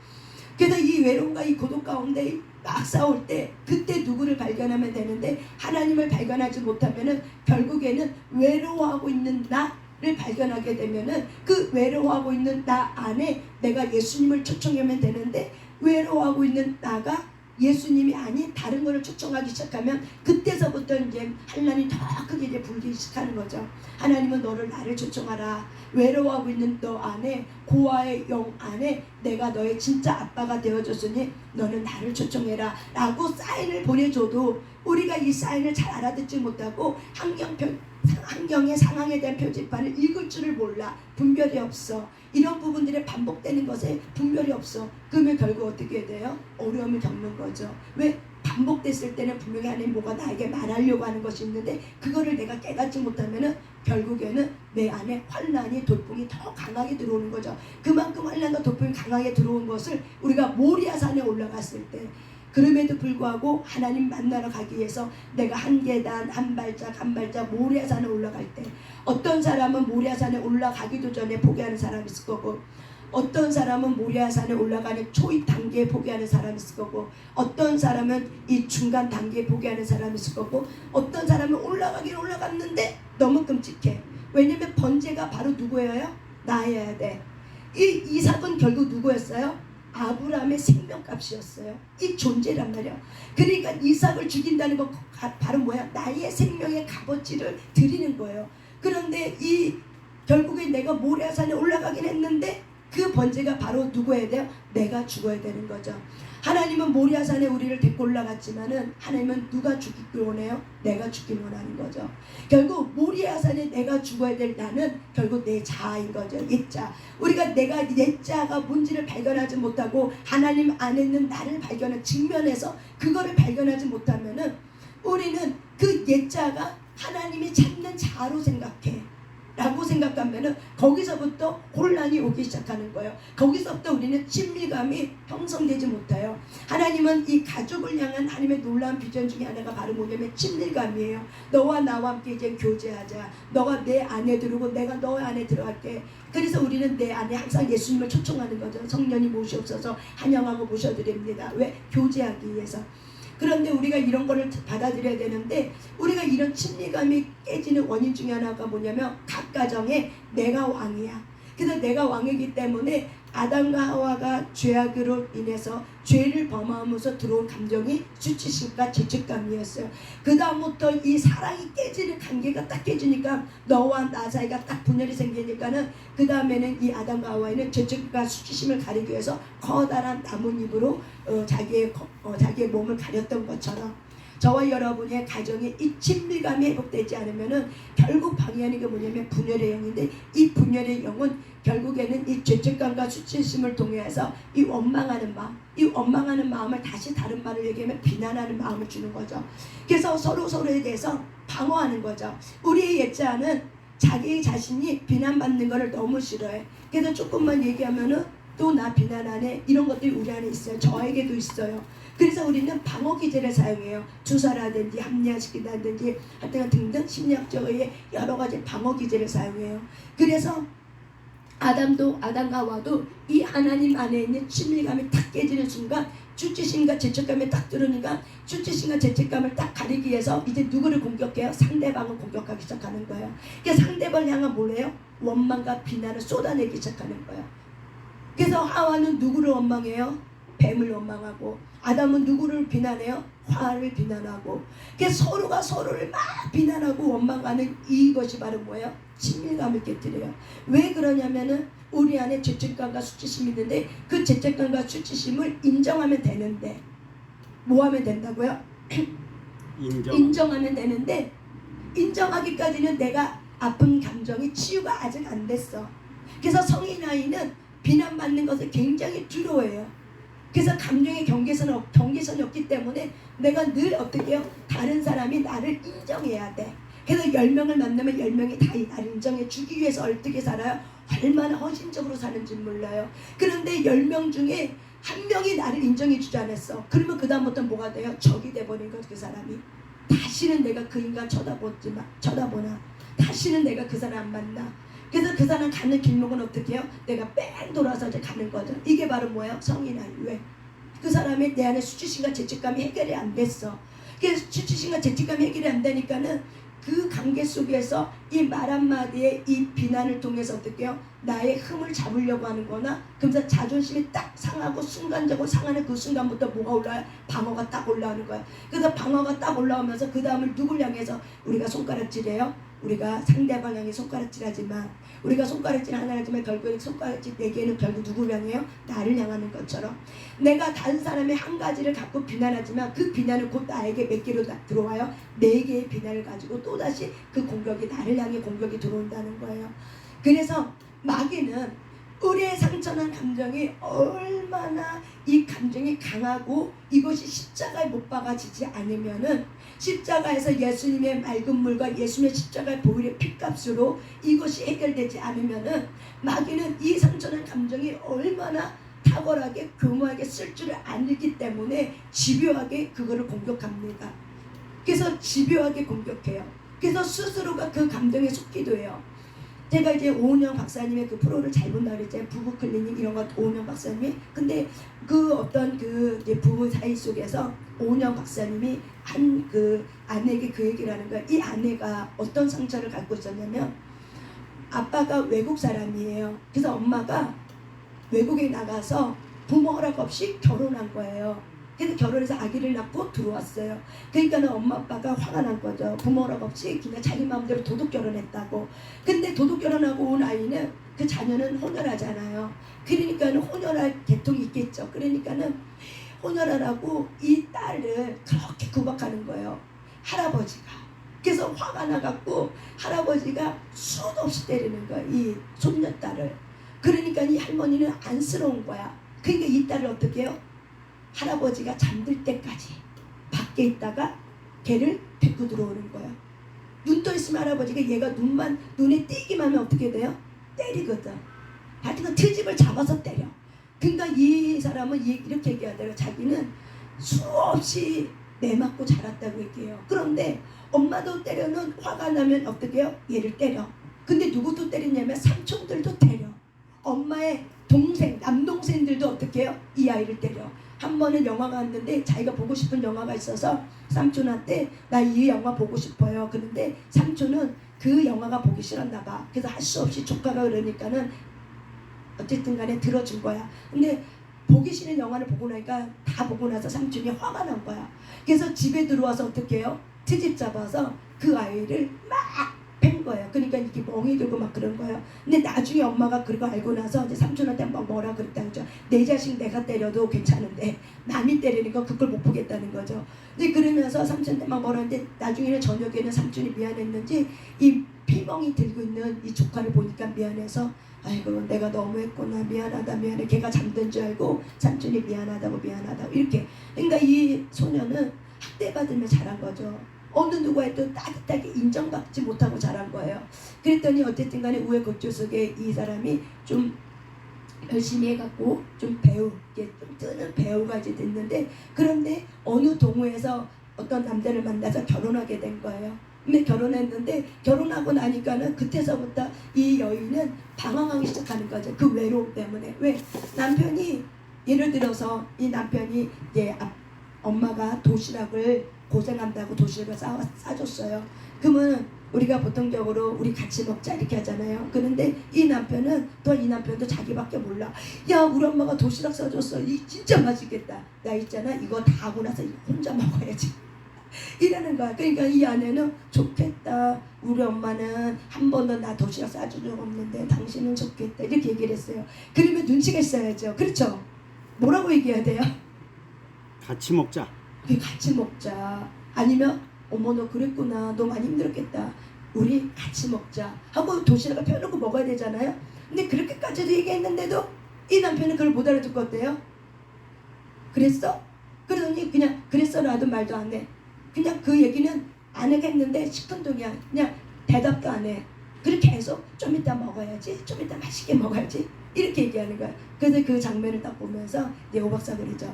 그래서 이 외로움과 이 고독 가운데 막 싸울 때 그때 누구를 발견하면 되는데, 하나님을 발견하지 못하면은 결국에는 외로워하고 있는 나를 발견하게 되면은 그 외로워하고 있는 나 안에 내가 예수님을 초청하면 되는데, 외로워하고 있는 나가 예수님이 아닌 다른 거를 초청하기 시작하면 그때서부터 이제 환난이 더 크게 이제 불기 시작하는 거죠. 하나님은 너를 나를 초청하라. 외로워하고 있는 너 안에, 고아의 영 안에 내가 너의 진짜 아빠가 되어줬으니 너는 나를 초청해라 라고 사인을 보내줘도 우리가 이 사인을 잘 알아듣지 못하고 환경의 상황에 대한 표지판을 읽을 줄을 몰라. 분별이 없어. 이런 부분들이 반복되는 것에 분별이 없어. 그러면 결국 어떻게 돼요? 어려움을 겪는 거죠. 왜? 반복됐을 때는 분명히 하나님 뭐가 나에게 말하려고 하는 것이 있는데 그거를 내가 깨닫지 못하면은 결국에는 내 안에 환난이, 돌풍이 더 강하게 들어오는 거죠. 그만큼 환난과 돌풍이 강하게 들어온 것을 우리가 모리아산에 올라갔을 때, 그럼에도 불구하고 하나님 만나러 가기 위해서 내가 한 계단 한 발짝 모리아산에 올라갈 때, 어떤 사람은 모리아산에 올라가기도 전에 포기하는 사람이 있을 거고, 어떤 사람은 모리아산에 올라가는 초입 단계에 포기하는 사람이 있을 거고, 어떤 사람은 이 중간 단계에 포기하는 사람이 있을 거고, 어떤 사람은 올라가긴 올라갔는데 너무 끔찍해. 왜냐면 번제가 바로 누구예요? 나여야 돼. 이 이삭은 결국 누구였어요? 아브라함의 생명값이었어요. 이 존재란 말이야. 그러니까 이삭을 죽인다는 건 바로 뭐야? 나의 생명의 값어치를 드리는 거예요. 그런데 이 결국에 내가 모리아산에 올라가긴 했는데 그 번제가 바로 누구여야 돼요? 내가 죽어야 되는 거죠. 하나님은 모리아산에 우리를 데리고 올라갔지만은 하나님은 누가 죽기를 원해요? 내가 죽기를 원하는 거죠. 결국 모리아산에 내가 죽어야 될 나는 결국 내 자아인 거죠. 옛자. 우리가 내가 옛자가 뭔지를 발견하지 못하고 하나님 안에 있는 나를 발견한 측면에서 그거를 발견하지 못하면은 우리는 그 옛자가 하나님이 찾는 자로 생각해 라고 생각하면은 거기서부터 혼란이 오기 시작하는 거예요. 거기서부터 우리는 친밀감이 형성되지 못해요. 하나님은 이 가족을 향한 하나님의 놀라운 비전 중에 하나가 바로 뭐냐면 친밀감이에요. 너와 나와 함께 이제 교제하자. 너가 내 안에 들어오고 내가 너 안에 들어갈게. 그래서 우리는 내 안에 항상 예수님을 초청하는 거죠. 성령이 모시옵소서 환영하고 모셔드립니다. 왜? 교제하기 위해서. 그런데 우리가 이런 거를 받아들여야 되는데 우리가 이런 친밀감이 깨지는 원인 중에 하나가 뭐냐면 각 가정에 내가 왕이야. 그래서 내가 왕이기 때문에 아담과 하와가 죄악으로 인해서 죄를 범하면서 들어온 감정이 수치심과 죄책감이었어요. 그 다음부터 이 사랑이 깨지는 관계가 딱 깨지니까 너와 나 사이가 딱 분열이 생기니까는 그 다음에는 이 아담과 하와는 죄책과 수치심을 가리기 위해서 커다란 나뭇잎으로 자기의 몸을 가렸던 것처럼 저와 여러분의 가정에 이 친밀감이 회복되지 않으면은 결국 방해하는 게 뭐냐면 분열의 영인데 이 분열의 영은 결국에는 이 죄책감과 수치심을 통해서 이 원망하는 마음을 다시 다른 말을 얘기하면 비난하는 마음을 주는 거죠. 그래서 서로에 대해서 방어하는 거죠. 우리의 옛자는 자기 자신이 비난받는 것을 너무 싫어해. 그래서 조금만 얘기하면은 또 나 비난하네 이런 것들이 우리 안에 있어요. 저에게도 있어요. 그래서 우리는 방어 기제를 사용해요. 주사라든지 합리화시킨다든지 하여튼 등등 심리학적의 여러 가지 방어 기제를 사용해요. 그래서 아담과 하와도 이 하나님 안에 있는 친밀감이 탁 깨지는 순간 수치심과 죄책감이 딱 들으니까 수치심과 죄책감을 딱 가리기 위해서 이제 누구를 공격해요? 상대방을 공격하기 시작하는 거예요. 그러니까 상대방을 향한 뭐래요? 원망과 비난을 쏟아내기 시작하는 거예요. 그래서 하와는 누구를 원망해요? 뱀을 원망하고 아담은 누구를 비난해요? 화를 비난하고. 그래서 서로가 서로를 막 비난하고 원망하는 이것이 바로 뭐예요? 친밀감을 깨뜨려요. 왜 그러냐면은 우리 안에 죄책감과 수치심이 있는데 그 죄책감과 수치심을 인정하면 되는데 뭐 하면 된다고요? 인정하면 되는데 인정하기까지는 내가 아픈 감정이 치유가 아직 안 됐어. 그래서 성인 아이는 비난받는 것을 굉장히 두려워해요. 그래서 감정의 경계선이 없기 때문에 내가 늘 어떻게 해요? 다른 사람이 나를 인정해야 돼. 그래서 10명을 만나면 10명이 다 나를 인정해 주기 위해서 어떻게 살아요? 얼마나 헌신적으로 사는지 몰라요. 그런데 10명 중에 한 명이 나를 인정해 주지 않았어. 그러면 그 다음부터 뭐가 돼요? 적이 돼버린 거죠. 그 사람이. 다시는 내가 그 인간 쳐다보나. 다시는 내가 그 사람 안 만나. 그래서 그 사람 가는 길목은 어떻게 해요? 내가 뺑 돌아서 이제 가는 거죠. 이게 바로 뭐예요? 성인 아이. 왜? 그 사람이 내 안에 수치심과 죄책감이 해결이 안 됐어. 그래서 수치심과 죄책감이 해결이 안 되니까는 그 관계 속에서 이 말 한마디에 이 비난을 통해서 어떻게 해요? 나의 흠을 잡으려고 하는 거나 그러면서 자존심이 딱 상하고 순간적으로 상하는 그 순간부터 뭐가 올라와요? 방어가 딱 올라오는 거예요. 그래서 방어가 딱 올라오면서 그 다음을 누굴 향해서 우리가 손가락질해요? 우리가 상대방 향해 손가락질하지만 우리가 손가락질 하나 하지만 결국에 손가락질 4개는 결국 누구를 향해요? 나를 향하는 것처럼 내가 다른 사람의 한 가지를 갖고 비난하지만 그 비난은 곧 나에게 몇 개로 들어와요? 4개의 비난을 가지고 또다시 그 공격이 나를 향해 공격이 들어온다는 거예요. 그래서 마귀는 우리의 상처난 감정이 얼마나 이 감정이 강하고 이것이 십자가에 못 박아지지 않으면은 십자가에서 예수님의 맑은 물과 예수님의 십자가의 보혈의 피값으로 이것이 해결되지 않으면은 마귀는 이 상처난 감정이 얼마나 탁월하게 교묘하게 쓸 줄을 알기 때문에 집요하게 그거를 공격합니다. 그래서 집요하게 공격해요. 그래서 스스로가 그 감정에 속기도 해요. 제가 이제 오은영 박사님의 그 프로를 잘 본다 그랬잖아요. 부부 클리닉 이런 거 오은영 박사님이. 근데 그 어떤 그 이제 부부 사이 속에서 오은영 박사님이 한 그 아내에게 그 얘기를 하는 거예요. 이 아내가 어떤 상처를 갖고 있었냐면 아빠가 외국 사람이에요. 그래서 엄마가 외국에 나가서 부모 허락 없이 결혼한 거예요. 그래서 결혼해서 아기를 낳고 들어왔어요. 그러니까는 엄마 아빠가 화가 난 거죠. 부모 허락 없이 그냥 자기 마음대로 도둑 결혼했다고. 근데 도둑 결혼하고 온 아이는 그 자녀는 혼혈하잖아요. 그러니까는 혼혈할 계통이 있겠죠. 그러니까는 혼혈하라고 이 딸을 그렇게 구박하는 거예요. 할아버지가. 그래서 화가 나갖고 할아버지가 수도 없이 때리는 거예요. 이 손녀딸을. 그러니까 이 할머니는 안쓰러운 거야. 그러니까 이 딸을 어떻게 해요? 할아버지가 잠들 때까지 밖에 있다가 걔를 데리고 들어오는 거예요. 눈 떠 있으면 할아버지가 얘가 눈에 띄기만 하면 어떻게 돼요? 때리거든. 하여튼 트집을 잡아서 때려. 그러니까 이 사람은 이렇게 얘기하더라고요. 자기는 수없이 매맞고 자랐다고 얘기해요. 그런데 엄마도 때려는 화가 나면 어떻게 해요? 얘를 때려. 근데 누구도 때리냐면 삼촌들도 때려. 엄마의 동생, 남동생들도 어떻게 해요? 이 아이를 때려. 한 번은 영화가 왔는데 자기가 보고 싶은 영화가 있어서 삼촌한테 나 이 영화 보고 싶어요. 그런데 삼촌은 그 영화가 보기 싫었나 봐. 그래서 할 수 없이 조카가 그러니까는 어쨌든 간에 들어준 거야. 근데 보기 싫은 영화를 보고 나니까 다 보고 나서 삼촌이 화가 난 거야. 그래서 집에 들어와서 어떻게 해요? 트집 잡아서 그 아이를 막 팬 거예요. 그러니까 이렇게 멍이 들고 막 그런 거예요. 근데 나중에 엄마가 그거 알고 나서 이제 삼촌한테 막 뭐라 그랬다는 거죠. 내 자식 내가 때려도 괜찮은데 남이 때리는 거 그걸 못 보겠다는 거죠. 근데 그러면서 삼촌한테 막 뭐라 했는데 나중에는 저녁에는 삼촌이 미안했는지 이 피멍이 들고 있는 이 조카를 보니까 미안해서 아이고 내가 너무했구나 미안하다 미안해. 걔가 잠든 줄 알고 삼촌이 미안하다고 이렇게. 그러니까 이 소녀는 학대받으며 자란 거죠. 어느 누구에도 따뜻하게 인정받지 못하고 자란 거예요. 그랬더니 어쨌든 간에 우에 고초 속에 이 사람이 좀 열심히 해갖고 좀 이게 좀 뜨는 배우가 이제 됐는데, 그런데 어느 동호회에서 어떤 남자를 만나서 결혼하게 된 거예요. 근데 결혼했는데 결혼하고 나니까는 그때서부터 이 여인은 방황하기 시작하는 거죠. 그 외로움 때문에. 왜? 남편이 예를 들어서 이 남편이 이제 엄마가 도시락을 고생한다고 도시락을 싸줬어요. 그러면 우리가 보통적으로 우리 같이 먹자 이렇게 하잖아요. 그런데 이 남편도 자기밖에 몰라. 야 우리 엄마가 도시락 싸줬어. 이 진짜 맛있겠다. 나 있잖아 이거 다 하고 나서 이거 혼자 먹어야지. 이러는 거야. 그러니까 이 아내는 좋겠다. 우리 엄마는 한 번도 나 도시락 싸준 적 없는데 당신은 좋겠다. 이렇게 얘기를 했어요. 그러면 눈치가 있어야죠. 그렇죠? 뭐라고 얘기해야 돼요? 같이 먹자. 같이 먹자. 아니면 어머 너 그랬구나. 너 많이 힘들었겠다. 우리 같이 먹자 하고 도시락을 펴놓고 먹어야 되잖아요. 근데 그렇게까지도 얘기했는데도 이 남편은 그걸 못 알아듣고 어때요? 그랬어? 그러더니 그냥 그랬어라도 말도 안 해. 그냥 그 얘기는 안 하겠는데 시큰둥이야. 그냥 대답도 안 해. 그렇게 계속 좀 이따 먹어야지. 좀 이따 맛있게 먹어야지. 이렇게 얘기하는 거야. 그래서 그 장면을 딱 보면서 이제 오박사 그러죠.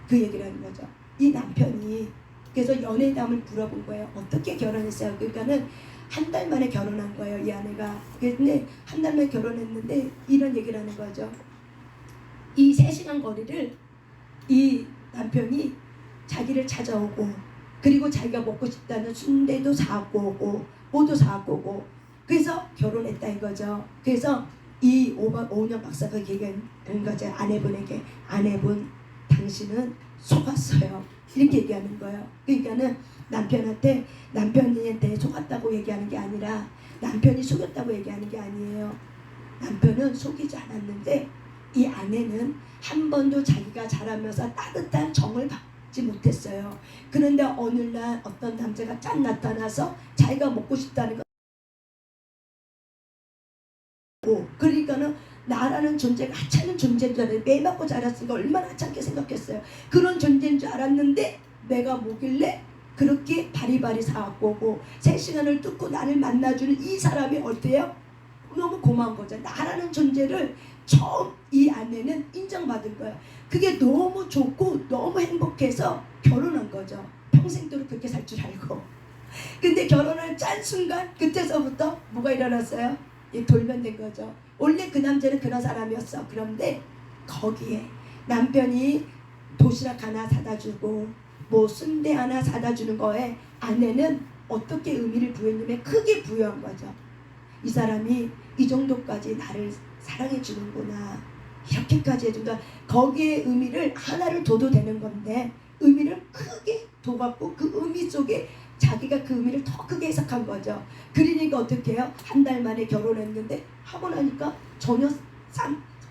그 얘기를 하는 거죠. 이 남편이 그래서 연애담을 물어본 거예요. 어떻게 결혼했어요? 그러니까는 한 달 만에 결혼한 거예요. 이 아내가. 근데 한 달 만에 결혼했는데 이런 얘기를 하는 거죠. 이 3시간 거리를 이 남편이 자기를 찾아오고, 그리고 자기가 먹고 싶다는 순대도 사갖고 오고 뭐도 사갖고 오고, 그래서 결혼했다 이거죠. 그래서 이 오은영 박사가 얘기한 거죠. 아내분에게. 아내분 당신은 속았어요. 이렇게 얘기하는 거예요. 그러니까는 남편한테 속았다고 얘기하는 게 아니라 남편이 속였다고 얘기하는 게 아니에요. 남편은 속이지 않았는데 이 아내는 한 번도 자기가 자라면서 따뜻한 정을 받지 못했어요. 그런데 어느 날 어떤 남자가 짠 나타나서 자기가 먹고 싶다는 거, 그러니까는 나라는 존재가 하찮은 존재인 줄 알았는데, 매 맞고 자랐으니까 얼마나 하찮게 생각했어요. 그런 존재인 줄 알았는데 내가 뭐길래 그렇게 바리바리 사갖고 오고 3시간을 뚫고 나를 만나주는 이 사람이 어때요? 너무 고마운 거죠. 나라는 존재를 처음 이 아내는 인정받은 거예요. 그게 너무 좋고 너무 행복해서 결혼한 거죠. 평생도록 그렇게 살 줄 알고. 근데 결혼을 짠 순간 그때서부터 뭐가 일어났어요? 돌변된 거죠. 원래 그 남자는 그런 사람이었어. 그런데 거기에 남편이 도시락 하나 사다 주고 뭐 순대 하나 사다 주는 거에 아내는 어떻게 의미를 부여했냐면 크게 부여한 거죠. 이 사람이 이 정도까지 나를 사랑해 주는구나, 이렇게까지 해준다. 거기에 의미를 하나를 둬도 되는 건데 의미를 크게 둬갖고 그 의미 속에 자기가 그 의미를 더 크게 해석한 거죠. 그러니까 어떻게 해요? 한 달 만에 결혼했는데 하고 나니까 전혀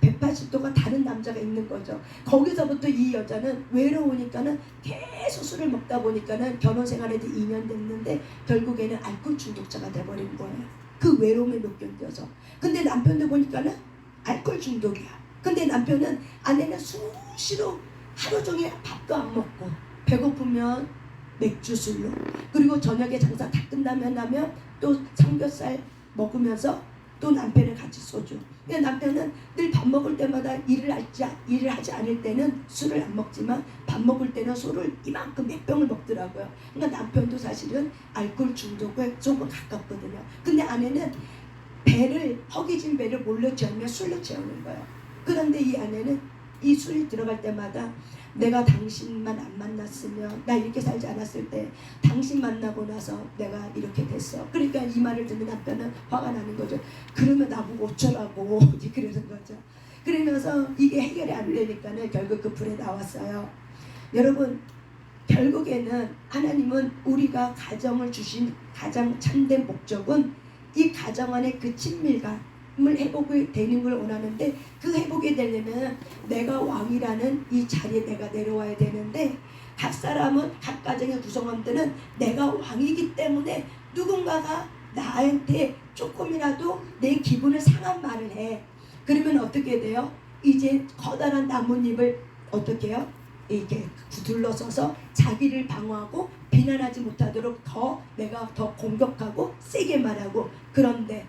180도가 다른 남자가 있는 거죠. 거기서부터 이 여자는 외로우니까는 계속 술을 먹다 보니까는 결혼 생활에도 2년 됐는데 결국에는 알코올 중독자가 돼버린 거예요. 그 외로움을 못 견뎌서. 근데 남편도 보니까는 알코올 중독이야. 근데 아내는 수시로 하루 종일 밥도 안 먹고 배고프면 맥주술로. 그리고 저녁에 장사 다 끝나면 또 삼겹살 먹으면서 또 남편을 같이 소주. 그러니까 남편은 늘 밥 먹을 때마다 일을 하지 않을 때는 술을 안 먹지만 밥 먹을 때는 술을 이만큼 몇 병을 먹더라고요. 그러니까 남편도 사실은 알코올 중독에 조금 가깝거든요. 근데 아내는 허기진 배를 몰래 채우면 술로 채우는 거예요. 그런데 이 아내는 이 술이 들어갈 때마다 내가 당신만 안 만났으면, 나 이렇게 살지 않았을 때 당신 만나고 나서 내가 이렇게 됐어. 그러니까 이 말을 듣는 남편은 화가 나는 거죠. 그러면 나보고 어쩌라고 그러는 거죠. 그러면서 이게 해결이 안 되니까는 결국 그 불에 나왔어요. 여러분, 결국에는 하나님은 우리가 가정을 주신 가장 참된 목적은 이 가정 안에 그 친밀감을 회복이 되는 걸 원하는데, 그 회복이 되려면 내가 왕이라는 이 자리에 내가 내려와야 되는데, 각 사람은, 각 가정의 구성원들은 내가 왕이기 때문에 누군가가 나한테 조금이라도 내 기분을 상한 말을 해. 그러면 어떻게 돼요? 이제 커다란 나뭇잎을 어떻게 해요? 이렇게 둘러서서 자기를 방어하고 비난하지 못하도록 내가 더 공격하고 세게 말하고, 그런데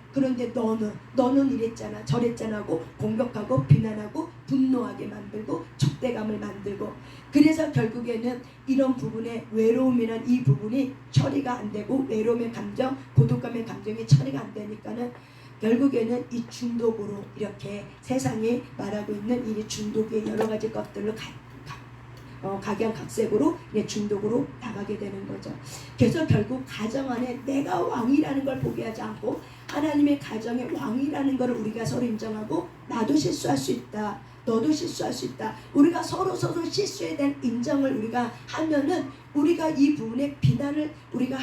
너는 이랬잖아 저랬잖아 하고 공격하고 비난하고 분노하게 만들고 적대감을 만들고, 그래서 결국에는 이런 부분에 외로움이란 이 부분이 처리가 안 되고, 외로움의 감정, 고독감의 감정이 처리가 안 되니까는 결국에는 이 중독으로, 이렇게 세상이 말하고 있는 이 중독의 여러 가지 것들로 각양각색으로 중독으로 나가게 되는 거죠. 그래서 결국 가정 안에 내가 왕이라는 걸 포기하지 않고 하나님의 가정의 왕이라는 걸 우리가 서로 인정하고, 나도 실수할 수 있다, 너도 실수할 수 있다, 우리가 서로 실수에 대한 인정을 우리가 하면은 우리가 이 부분에 비난을 우리가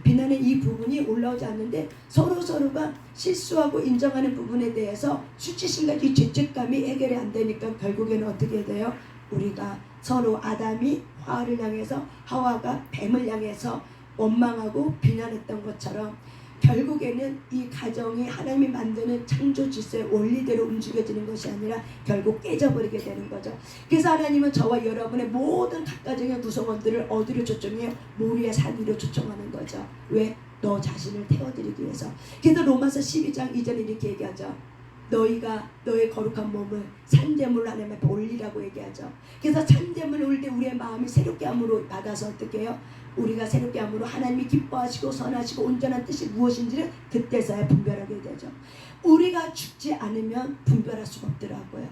비난의 이 부분이 올라오지 않는데, 서로가 실수하고 인정하는 부분에 대해서 수치심과 이 죄책감이 해결이 안 되니까 결국에는 어떻게 돼요? 우리가 서로 아담이 화를 향해서, 하와가 뱀을 향해서 원망하고 비난했던 것처럼 결국에는 이 가정이 하나님이 만드는 창조 질서의 원리대로 움직여지는 것이 아니라 결국 깨져버리게 되는 거죠. 그래서 하나님은 저와 여러분의 모든 각 가정의 구성원들을 어디로 초청해요? 모리아 산 위로 초청하는 거죠. 왜? 너 자신을 태워드리기 위해서. 그래서 로마서 12장 2절에 이렇게 얘기하죠. 너희가 너의 거룩한 몸을 산제물로 하나님 앞에 올리라고 얘기하죠. 그래서 산제물을 올릴 때 우리의 마음이 새롭게 함으로 받아서 어떻게 해요? 우리가 새롭게 함으로 하나님이 기뻐하시고 선하시고 온전한 뜻이 무엇인지를 그때서야 분별하게 되죠. 우리가 죽지 않으면 분별할 수가 없더라고요.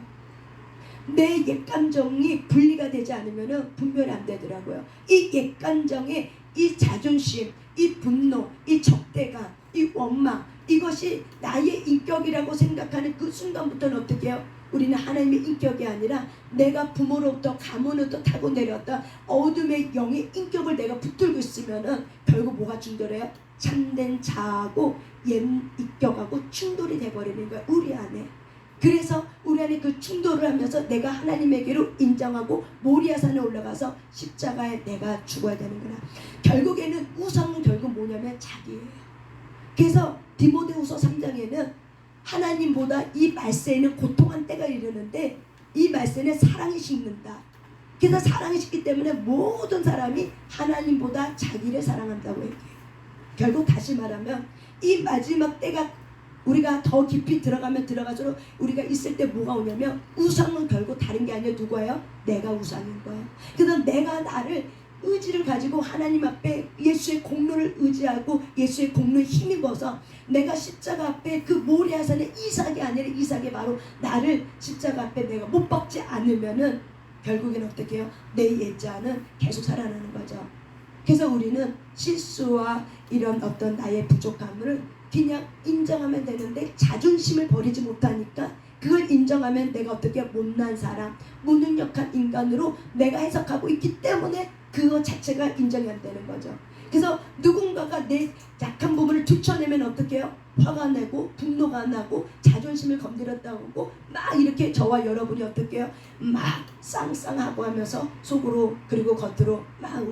내 옛감정이 분리가 되지 않으면 분별이 안 되더라고요. 이 옛감정의 이 자존심, 이 분노, 이 적대감, 이 원망, 이것이 나의 인격이라고 생각하는 그 순간부터는 어떻게 해요? 우리는 하나님의 인격이 아니라 내가 부모로부터 가문으로부터 타고 내려왔던 어둠의 영의 인격을 내가 붙들고 있으면은 결국 뭐가 충돌해요? 참된 자아하고 옛 인격하고 충돌이 돼버리는 거야, 우리 안에. 그래서 우리 안에 그 충돌을 하면서 내가 하나님에게로 인정하고 모리아산에 올라가서 십자가에 내가 죽어야 되는구나. 결국에는 우상은 결국 뭐냐면 자기예요. 그래서 디모데후서 3장에는 하나님보다 이 말세에는 고통한 때가 이르는데 이 말세는 사랑이 식는다. 그래서 사랑이 식기 때문에 모든 사람이 하나님보다 자기를 사랑한다고 얘기해요. 결국 다시 말하면 이 마지막 때가 우리가 더 깊이 들어가면 들어갈수록 우리가 있을 때 뭐가 오냐면 우상은 결국 다른 게 아니라 누구예요? 내가 우상인 거예요. 그래서 내가 나를 의지를 가지고 하나님 앞에 예수의 공로를 의지하고 예수의 공로에 힘입어서 내가 십자가 앞에 그 모리아산의 이삭이 아니라 이삭이 바로 나를 십자가 앞에 내가 못 박지 않으면은 결국에는 어떻게 해요? 내 옛자는 계속 살아나는 거죠. 그래서 우리는 실수와 이런 어떤 나의 부족함을 그냥 인정하면 되는데 자존심을 버리지 못하니까 그걸 인정하면 내가 어떻게 못난 사람, 무능력한 인간으로 내가 해석하고 있기 때문에 그거 자체가 인정이 안 되는 거죠. 그래서 누군가가 내 약한 부분을 들춰내면 어떻게 해요? 화가 나고 분노가 나고 자존심을 건드렸다고 하고 막 이렇게 저와 여러분이 어떻게 해요? 막 쌍쌍하고 하면서 속으로 그리고 겉으로 막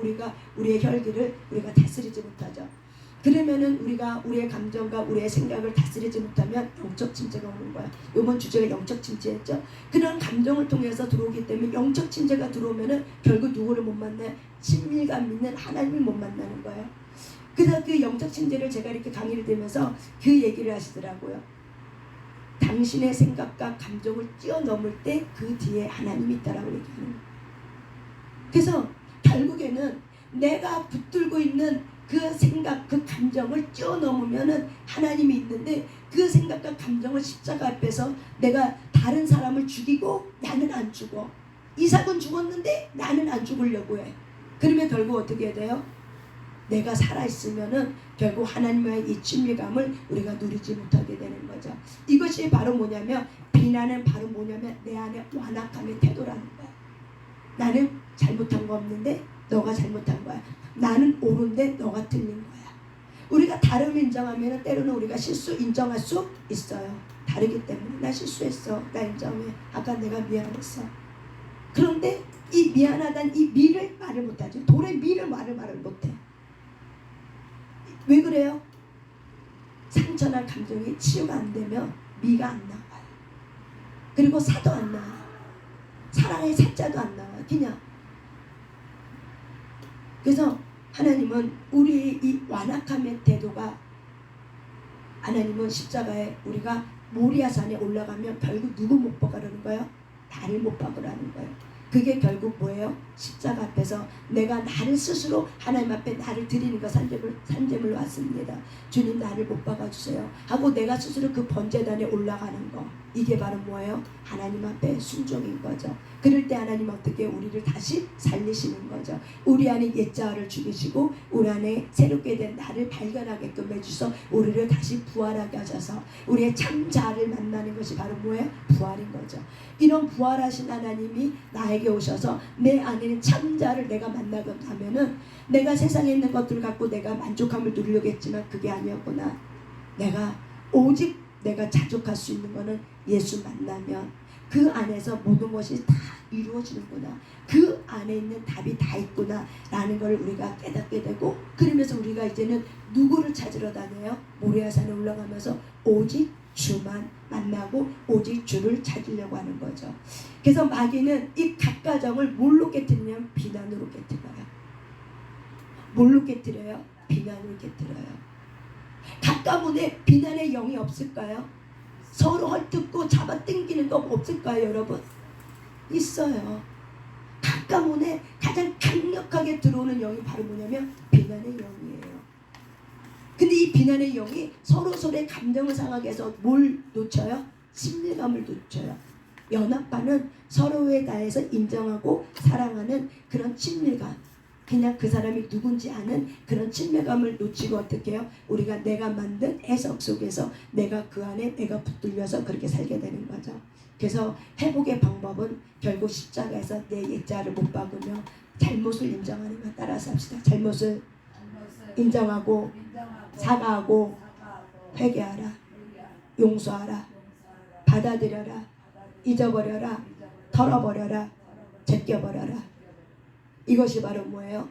우리의 혈기를 우리가 다스리지 못하죠. 그러면은 우리가 우리의 감정과 우리의 생각을 다스리지 못하면 영적 침체가 오는 거야. 이번 주제가 영적 침체였죠. 그런 감정을 통해서 들어오기 때문에 영적 침체가 들어오면은 결국 누구를 못 만나요? 친밀감 있는 하나님을 못 만나는 거예요. 그래서 그 영적 침체를 제가 이렇게 강의를 들으면서 그 얘기를 하시더라고요. 당신의 생각과 감정을 뛰어넘을 때 그 뒤에 하나님이 있다라고 얘기하는 거예요. 그래서 결국에는 내가 붙들고 있는 그 생각, 그 감정을 뛰어넘으면은 하나님이 있는데, 그 생각과 감정을 십자가 앞에서 내가 다른 사람을 죽이고 나는 안 죽어. 이삭은 죽었는데 나는 안 죽으려고 해. 그러면 결국 어떻게 돼요? 내가 살아있으면은 결국 하나님과의 이 친밀감을 우리가 누리지 못하게 되는 거죠. 이것이 바로 뭐냐면, 비난은 바로 뭐냐면 내 안에 완악함의 태도라는 거야. 나는 잘못한 거 없는데 너가 잘못한 거야. 나는 옳은데 너가 틀린 거야. 우리가 다름을 인정하면 때로는 우리가 실수 인정할 수 있어요. 다르기 때문에 나 실수했어. 나 인정해. 아까 내가 미안했어. 그런데 이 미안하다는 이 미를 말을 못하죠. 돌의 미를 말을 못해. 왜 그래요? 상처나 감정이 치유가 안 되면 미가 안 나와요. 그리고 사도 안 나와요. 사랑의 사자도 안 나와요. 그냥. 그래서 하나님은 우리의 이 완악함의 태도가, 하나님은 십자가에 우리가 모리아산에 올라가면 결국 누구 못 박으라는 거예요? 나를 못 박으라는 거예요. 그게 결국 뭐예요? 십자가 앞에서 내가 나를 스스로 하나님 앞에 나를 드리는 거, 산재물 왔습니다. 주님 나를 못 박아주세요 하고 내가 스스로 그 번제단에 올라가는 거, 이게 바로 뭐예요? 하나님 앞에 순종인 거죠. 그럴 때 하나님 어떻게 우리를 다시 살리시는 거죠. 우리 안에 옛자아를 죽이시고 우리 안에 새롭게 된 나를 발견하게끔 해주셔서 우리를 다시 부활하게 하셔서 우리의 참자아를 만나는 것이 바로 뭐예요? 부활인 거죠. 이런 부활하신 하나님이 나에게 오셔서 내 안에는 참자를 내가 만나고 하면은, 내가 세상에 있는 것들 갖고 내가 만족함을 누리려고 했지만 그게 아니었구나. 오직 내가 자족할 수 있는 거는 예수 만나면 그 안에서 모든 것이 다 이루어지는구나. 그 안에 있는 답이 다 있구나 라는 걸 우리가 깨닫게 되고, 그러면서 우리가 이제는 누구를 찾으러 다녀요? 모리아산에 올라가면서 오직 주만 만나고 오직 주를 찾으려고 하는 거죠. 그래서 마귀는 이 각가정을 뭘로 깨뜨리냐면 비난으로 깨뜨려요. 뭘로 깨뜨려요? 비난으로 깨뜨려요. 각 가문에 비난의 영이 없을까요? 서로 헐뜯고 잡아당기는 거 없을까요, 여러분? 있어요. 각 가문에 가장 강력하게 들어오는 영이 바로 뭐냐면 비난의 영이에요. 근데 이 비난의 영이 서로서로의 감정을 상하게 해서 뭘 놓쳐요? 친밀감을 놓쳐요. 연합파는 서로에 대해서 인정하고 사랑하는 그런 친밀감, 그냥 그 사람이 누군지 아는 그런 친밀감을 놓치고 어떻게 해요? 우리가 내가 만든 해석 속에서 내가 그 안에 내가 붙들려서 그렇게 살게 되는 거죠. 그래서 회복의 방법은 결국 십자가에서 내 옛자를 못 박으며 잘못을 인정하는 거 따라서 합시다. 잘못을 인정하고 사과하고 회개하라, 용서하라, 받아들여라, 잊어버려라, 털어버려라, 제껴버려라. 이것이 바로 뭐예요?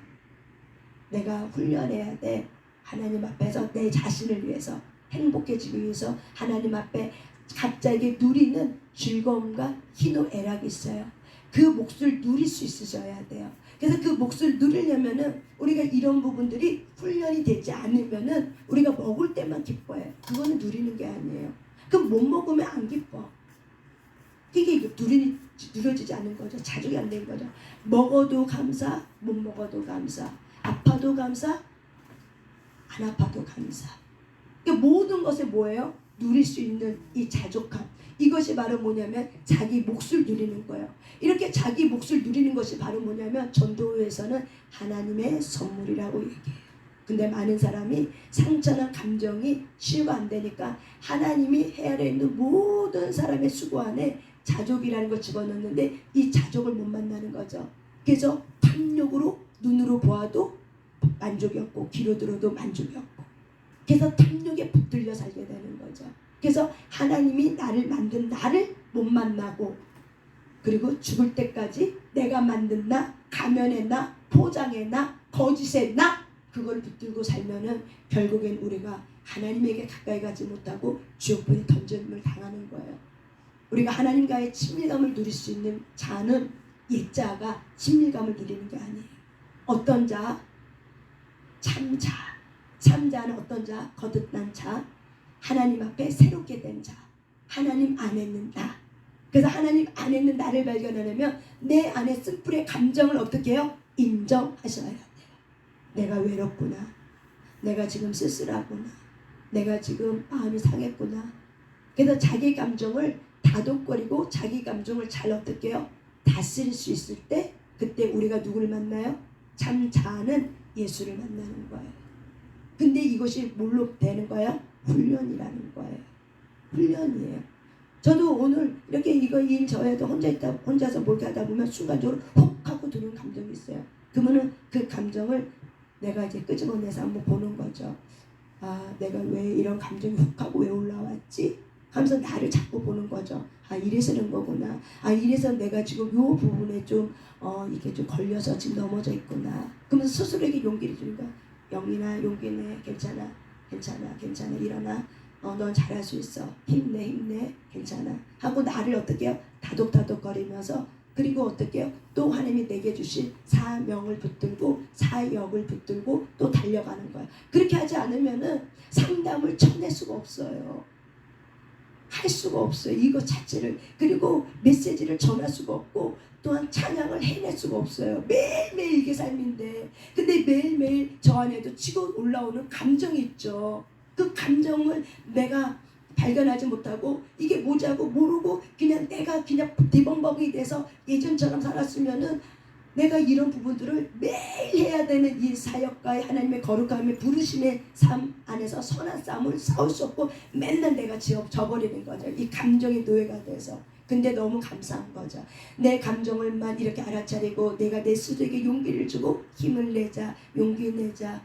내가 훈련해야 돼. 하나님 앞에서 내 자신을 위해서 행복해지기 위해서 하나님 앞에 갑자기 누리는 즐거움과 희노애락이 있어요. 그 몫을 누릴 수 있으셔야 돼요. 그래서 그 몫을 누리려면은 우리가 이런 부분들이 훈련이 되지 않으면은 우리가 먹을 때만 기뻐해요. 그거는 누리는 게 아니에요. 그럼 못 먹으면 안 기뻐. 이게 누려지지 않는 거죠. 자족이 안 되는 거죠. 먹어도 감사, 못 먹어도 감사, 아파도 감사, 안 아파도 감사. 그러니까 모든 것에 뭐예요? 누릴 수 있는 이 자족함. 이것이 바로 뭐냐면 자기 몫을 누리는 거예요. 이렇게 자기 몫을 누리는 것이 바로 뭐냐면 전도회에서는 하나님의 선물이라고 얘기해요. 근데 많은 사람이 상처나 감정이 치유가 안 되니까 하나님이 헤아려 있는 모든 사람의 수고 안에 자족이라는 걸 집어넣는데 이 자족을 못 만나는 거죠. 그래서 탐욕으로 눈으로 보아도 만족이 없고 귀로 들어도 만족이 없고, 그래서 탐욕에 붙들려 살게 되는 거죠. 그래서 하나님이 나를 만든 나를 못 만나고, 그리고 죽을 때까지 내가 만든 나, 가면의 나, 포장의 나, 거짓의 나, 그걸 붙들고 살면은 결국엔 우리가 하나님에게 가까이 가지 못하고 지옥불에 던짐을 당하는 거예요. 우리가 하나님과의 친밀감을 누릴 수 있는 자는 옛자가 친밀감을 누리는 게 아니에요. 어떤 자? 참자. 참자는 어떤 자? 거듭난 자. 하나님 앞에 새롭게 된 자. 하나님 안에 있는 나. 그래서 하나님 안에 있는 나를 발견하려면 내 안에 쓴뿌리의 감정을 어떻게 해요? 인정하셔야 돼요. 내가 외롭구나. 내가 지금 쓸쓸하구나. 내가 지금 마음이 상했구나. 그래서 자기 감정을 다독거리고 자기 감정을 잘 어떻게 해요? 다스릴 수 있을 때 그때 우리가 누구를 만나요? 참 자아는 예수를 만나는 거예요. 근데 이것이 뭘로 되는 거예요? 훈련이라는 거예요. 훈련이에요. 저도 오늘 이렇게 이거 일 저에도 혼자서 뭘 하다 보면 순간적으로 훅 하고 드는 감정이 있어요. 그러면은 그 감정을 내가 이제 끄집어내서 한번 보는 거죠. 아, 내가 왜 이런 감정이 훅 하고 왜 올라왔지? 하면서 나를 자꾸 보는 거죠. 아, 이래서 그런 거구나. 아, 이래서 내가 지금 요 부분에 좀 이게 좀 걸려서 지금 넘어져 있구나. 그러면서 스스로에게 용기를 주는 거야. 영이나 용기내. 괜찮아. 괜찮아. 괜찮아. 일어나. 넌 잘할 수 있어. 힘내. 힘내. 괜찮아. 하고 나를 어떻게 해요? 다독다독거리면서 그리고 어떻게 해요? 또 하나님이 내게 주신 사명을 붙들고 사역을 붙들고 또 달려가는 거예요. 그렇게 하지 않으면은 상담을 쳐낼 수가 없어요. 할 수가 없어요. 이거 자체를. 그리고 메시지를 전할 수가 없고 또한 찬양을 해낼 수가 없어요. 매일매일 이게 삶인데 근데 매일매일 저 안에도 치고 올라오는 감정이 있죠. 그 감정을 내가 발견하지 못하고 이게 뭐냐고 모르고 그냥 내가 그냥 디범벅이 돼서 예전처럼 살았으면은 내가 이런 부분들을 매일 해야 되는 이 사역과의 하나님의 거룩함의 부르심의 삶 안에서 선한 싸움을 싸울 수 없고 맨날 내가 져버리는 거죠. 이 감정의 노예가 돼서. 근데 너무 감사한 거죠. 내 감정을만 이렇게 알아차리고 내가 내 스스로에게 용기를 주고 힘을 내자. 용기 내자.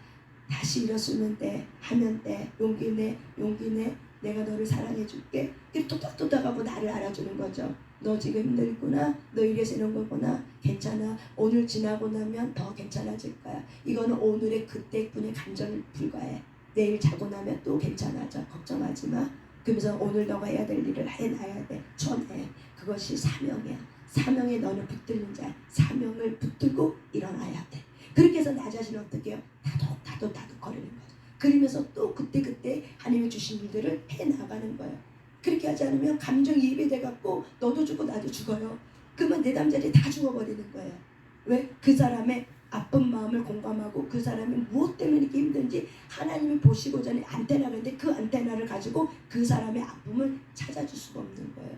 다시 일어서면 돼. 하면 돼. 용기 내. 용기 내. 내가 너를 사랑해 줄게. 또닥또닥하고 나를 알아주는 거죠. 너 지금 힘들구나. 너 이래서 이런 거구나. 괜찮아. 오늘 지나고 나면 더 괜찮아질 거야. 이거는 오늘의 그때뿐의 감정을 불과해. 내일 자고 나면 또 괜찮아져. 걱정하지 마. 그러면서 오늘 너가 해야 될 일을 해놔야 돼. 전해. 그것이 사명이야. 사명에 너는 붙들는 자야. 사명을 붙들고 일어나야 돼. 그렇게 해서 나 자신을 어떻게 해요? 다독 거리는 거죠. 그러면서 또 그때 하나님이 주신 일들을 해나가는 거예요. 그렇게 하지 않으면 감정이 예배돼갖고 너도 죽고 나도 죽어요. 그러면 내 잠자리 다 죽어버리는 거예요. 왜? 그 사람의 아픈 마음을 공감하고 그 사람이 무엇 때문에 이렇게 힘든지 하나님이 보시고자 하는 안테나가 있는데 그 안테나를 가지고 그 사람의 아픔을 찾아줄 수가 없는 거예요.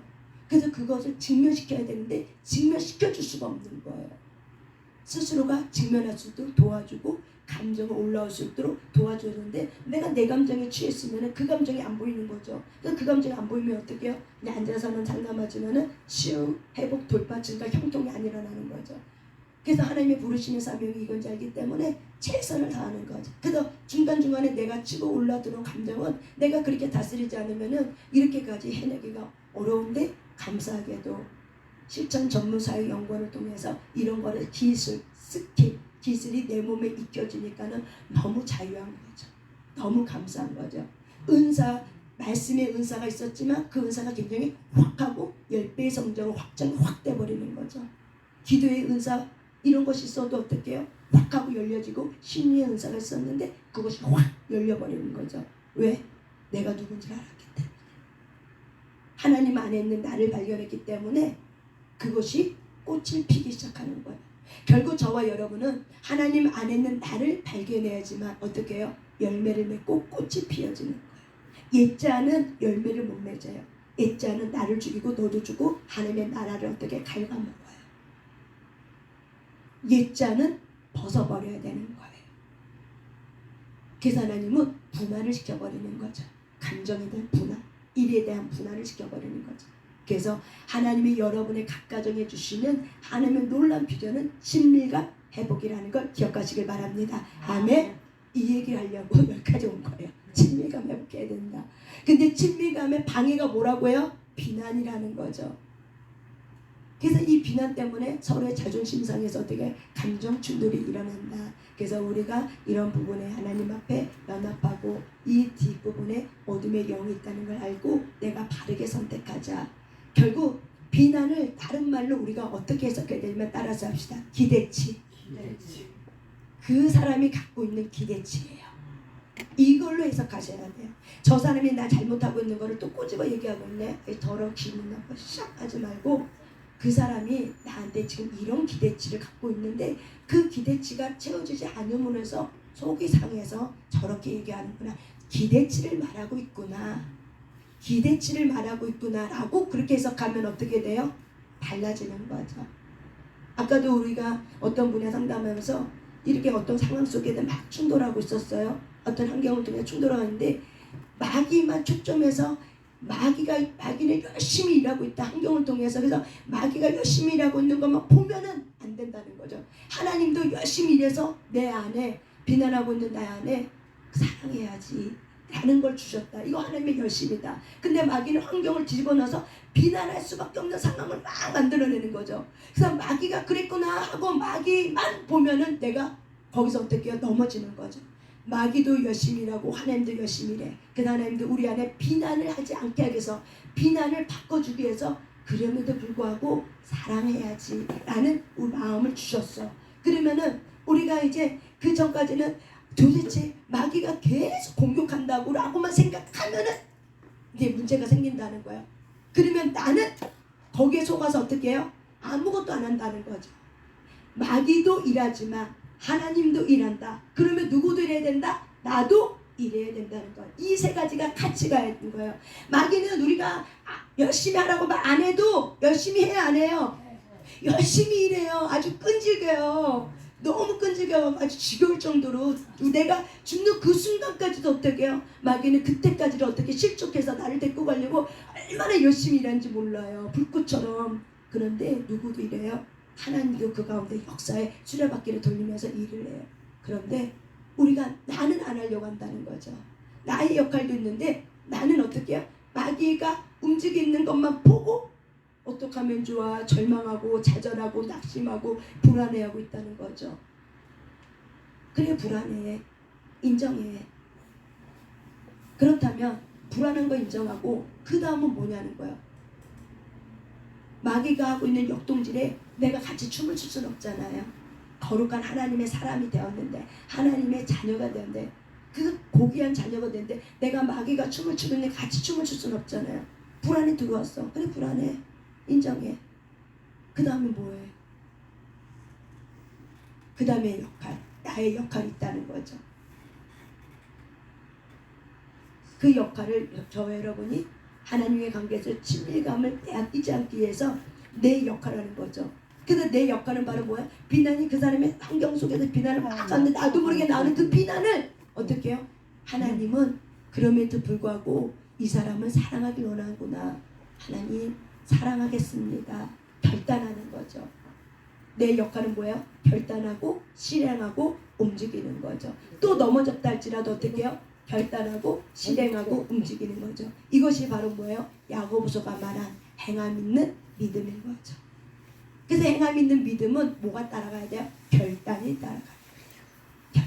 그래서 그것을 직면시켜야 되는데 직면시켜줄 수가 없는 거예요. 스스로가 직면할 수 있도록 도와주고 감정이 올라올 수 있도록 도와주는데 내가 내 감정에 취했으면 그 감정이 안 보이는 거죠. 그래서 그 감정이 안 보이면 어떻게 해요? 그냥 앉아서는 상담하지만 치유, 회복, 돌파, 증가, 형통이 안 일어나는 거죠. 그래서 하나님의 부르시는 사명이 이건지 알기 때문에 최선을 다하는 거죠. 그래서 중간중간에 내가 치고 올라들어온 감정은 내가 그렇게 다스리지 않으면 이렇게까지 해내기가 어려운데 감사하게도 실천 전문 사회 연구원을 통해서 이런 거를 기술, 스킬, 기술이 내 몸에 익혀지니까는 너무 자유한 거죠. 너무 감사한 거죠. 은사, 말씀의 은사가 있었지만 그 은사가 굉장히 확 하고 10배의 성장으로 확장이 확 돼버리는 거죠. 기도의 은사 이런 것이 있어도 어떻게 해요? 확 하고 열려지고 심리의 은사가 있었는데 그것이 확 열려버리는 거죠. 왜? 내가 누군지를 알았기 때문에. 하나님 안에 있는 나를 발견했기 때문에 그것이 꽃을 피기 시작하는 거예요. 결국 저와 여러분은 하나님 안에 있는 나를 발견해야지만 어떻게 해요? 열매를 맺고 꽃이 피어지는 거예요. 옛자는 열매를 못 맺어요. 옛자는 나를 죽이고 너도 주고 하나님의 나라를 어떻게 갉아먹어요. 옛자는 벗어버려야 되는 거예요. 그래서 하나님은 분할을 시켜버리는 거죠. 감정에 대한 분할, 일에 대한 분할을 시켜버리는 거죠. 그래서 하나님이 여러분의 각 가정에 주시는 하나님의 놀라운 비전은 친밀감 회복이라는 걸 기억하시길 바랍니다. 아멘. 이 얘기를 하려고 여기까지 온 거예요. 친밀감 회복해야 된다. 근데 친밀감의 방해가 뭐라고 해요? 비난이라는 거죠. 그래서 이 비난 때문에 서로의 자존심 상해서 어떻게 감정 충돌이 일어난다. 그래서 우리가 이런 부분에 하나님 앞에 연합하고 이 뒷부분에 어둠의 영이 있다는 걸 알고 내가 바르게 선택하자. 결국 비난을 다른 말로 우리가 어떻게 해석해야 되냐면 따라서 합시다. 기대치. 그 사람이 갖고 있는 기대치예요. 이걸로 해석하셔야 돼요. 저 사람이 나 잘못하고 있는 거를 또 꼬집어 얘기하고 있네. 더러운 기분 나빠 시작하지 말고 그 사람이 나한테 지금 이런 기대치를 갖고 있는데 그 기대치가 채워지지 않음으로 해서 속이 상해서 저렇게 얘기하는구나. 기대치를 말하고 있구나. 기대치를 말하고 있구나 라고 그렇게 해석하면 어떻게 돼요? 달라지는 거죠. 아까도 우리가 어떤 분야 상담하면서 이렇게 어떤 상황 속에서 막 충돌하고 있었어요. 어떤 환경을 통해 충돌하는데 마귀만 초점해서 마귀는 열심히 일하고 있다. 환경을 통해서. 그래서 마귀가 열심히 일하고 있는 것만 보면은 안 된다는 거죠. 하나님도 열심히 일해서 내 안에 비난하고 있는 나 안에 사랑해야지 라는 걸 주셨다. 이거 하나님의 열심이다. 근데 마귀는 환경을 뒤집어 놔서 비난할 수밖에 없는 상황을 막 만들어내는 거죠. 그래서 마귀가 그랬구나 하고 마귀만 보면은 내가 거기서 어떻게 해요? 넘어지는 거죠. 마귀도 열심히 일하고 하나님도 열심히 일해. 그래서 하나님도 우리 안에 비난을 하지 않게 하기 위해서 비난을 바꿔주기 위해서 그럼에도 불구하고 사랑해야지 라는 마음을 주셨어. 그러면은 우리가 이제 그 전까지는 도대체 마귀가 계속 공격한다고 라고만 생각하면은 이게 문제가 생긴다는 거예요. 그러면 나는 거기에 속아서 어떻게 해요? 아무것도 안 한다는 거죠. 마귀도 일하지만 하나님도 일한다. 그러면 누구도 일해야 된다? 나도 일해야 된다는 거예요. 이 세 가지가 같이 가야 되는 거예요. 마귀는 우리가 열심히 하라고 말 안 해도 열심히 해야 안 해요. 열심히 일해요. 아주 끈질겨요. 너무 끈질겨 아주 지겨울 정도로 내가 죽는 그 순간까지도 어떻게 해요? 마귀는 그때까지도 어떻게 실족해서 나를 데리고 가려고 얼마나 열심히 일하는지 몰라요. 불꽃처럼. 그런데 누구도 이래요? 하나님도 그 가운데 역사에 수레바퀴를 돌리면서 일을 해요. 그런데 우리가 나는 안 하려고 한다는 거죠. 나의 역할도 있는데 나는 어떻게 해요? 마귀가 움직이는 것만 보고 어떻게 하면 좋아? 절망하고 좌절하고 낙심하고 불안해하고 있다는 거죠. 그래 불안해. 인정해. 그렇다면 불안한 거 인정하고 그 다음은 뭐냐는 거예요. 마귀가 하고 있는 역동질에 내가 같이 춤을 출 수는 없잖아요. 거룩한 하나님의 사람이 되었는데 하나님의 자녀가 되었는데 그 고귀한 자녀가 되는데 내가 마귀가 춤을 추는데 같이 춤을 출 수는 없잖아요. 불안이 들어왔어. 그래 불안해. 인정해. 그 다음에 뭐해? 그 다음에 역할. 나의 역할이 있다는 거죠. 그 역할을 저와 여러분이 하나님의 관계에서 친밀감을 빼앗기지 않기 위해서 내 역할을 하는 거죠. 그래서 내 역할은 바로 뭐야? 비난이 그 사람의 환경 속에서 비난을 막 하는데 나도 모르게 나는 그 비난을 어떻게 해요? 하나님은 그럼에도 불구하고 이 사람은 사랑하길 원하는구나. 하나님 사랑하겠습니다. 결단하는 거죠. 내 역할은 뭐예요? 결단하고 실행하고 움직이는 거죠. 또 넘어졌다 할지라도 어떻게 해요? 결단하고 실행하고 움직이는 거죠. 이것이 바로 뭐예요? 야고보서가 말한 행함 있는 믿음인 거죠. 그래서 행함 있는 믿음은 뭐가 따라가야 돼요? 결단이 따라가야 돼요.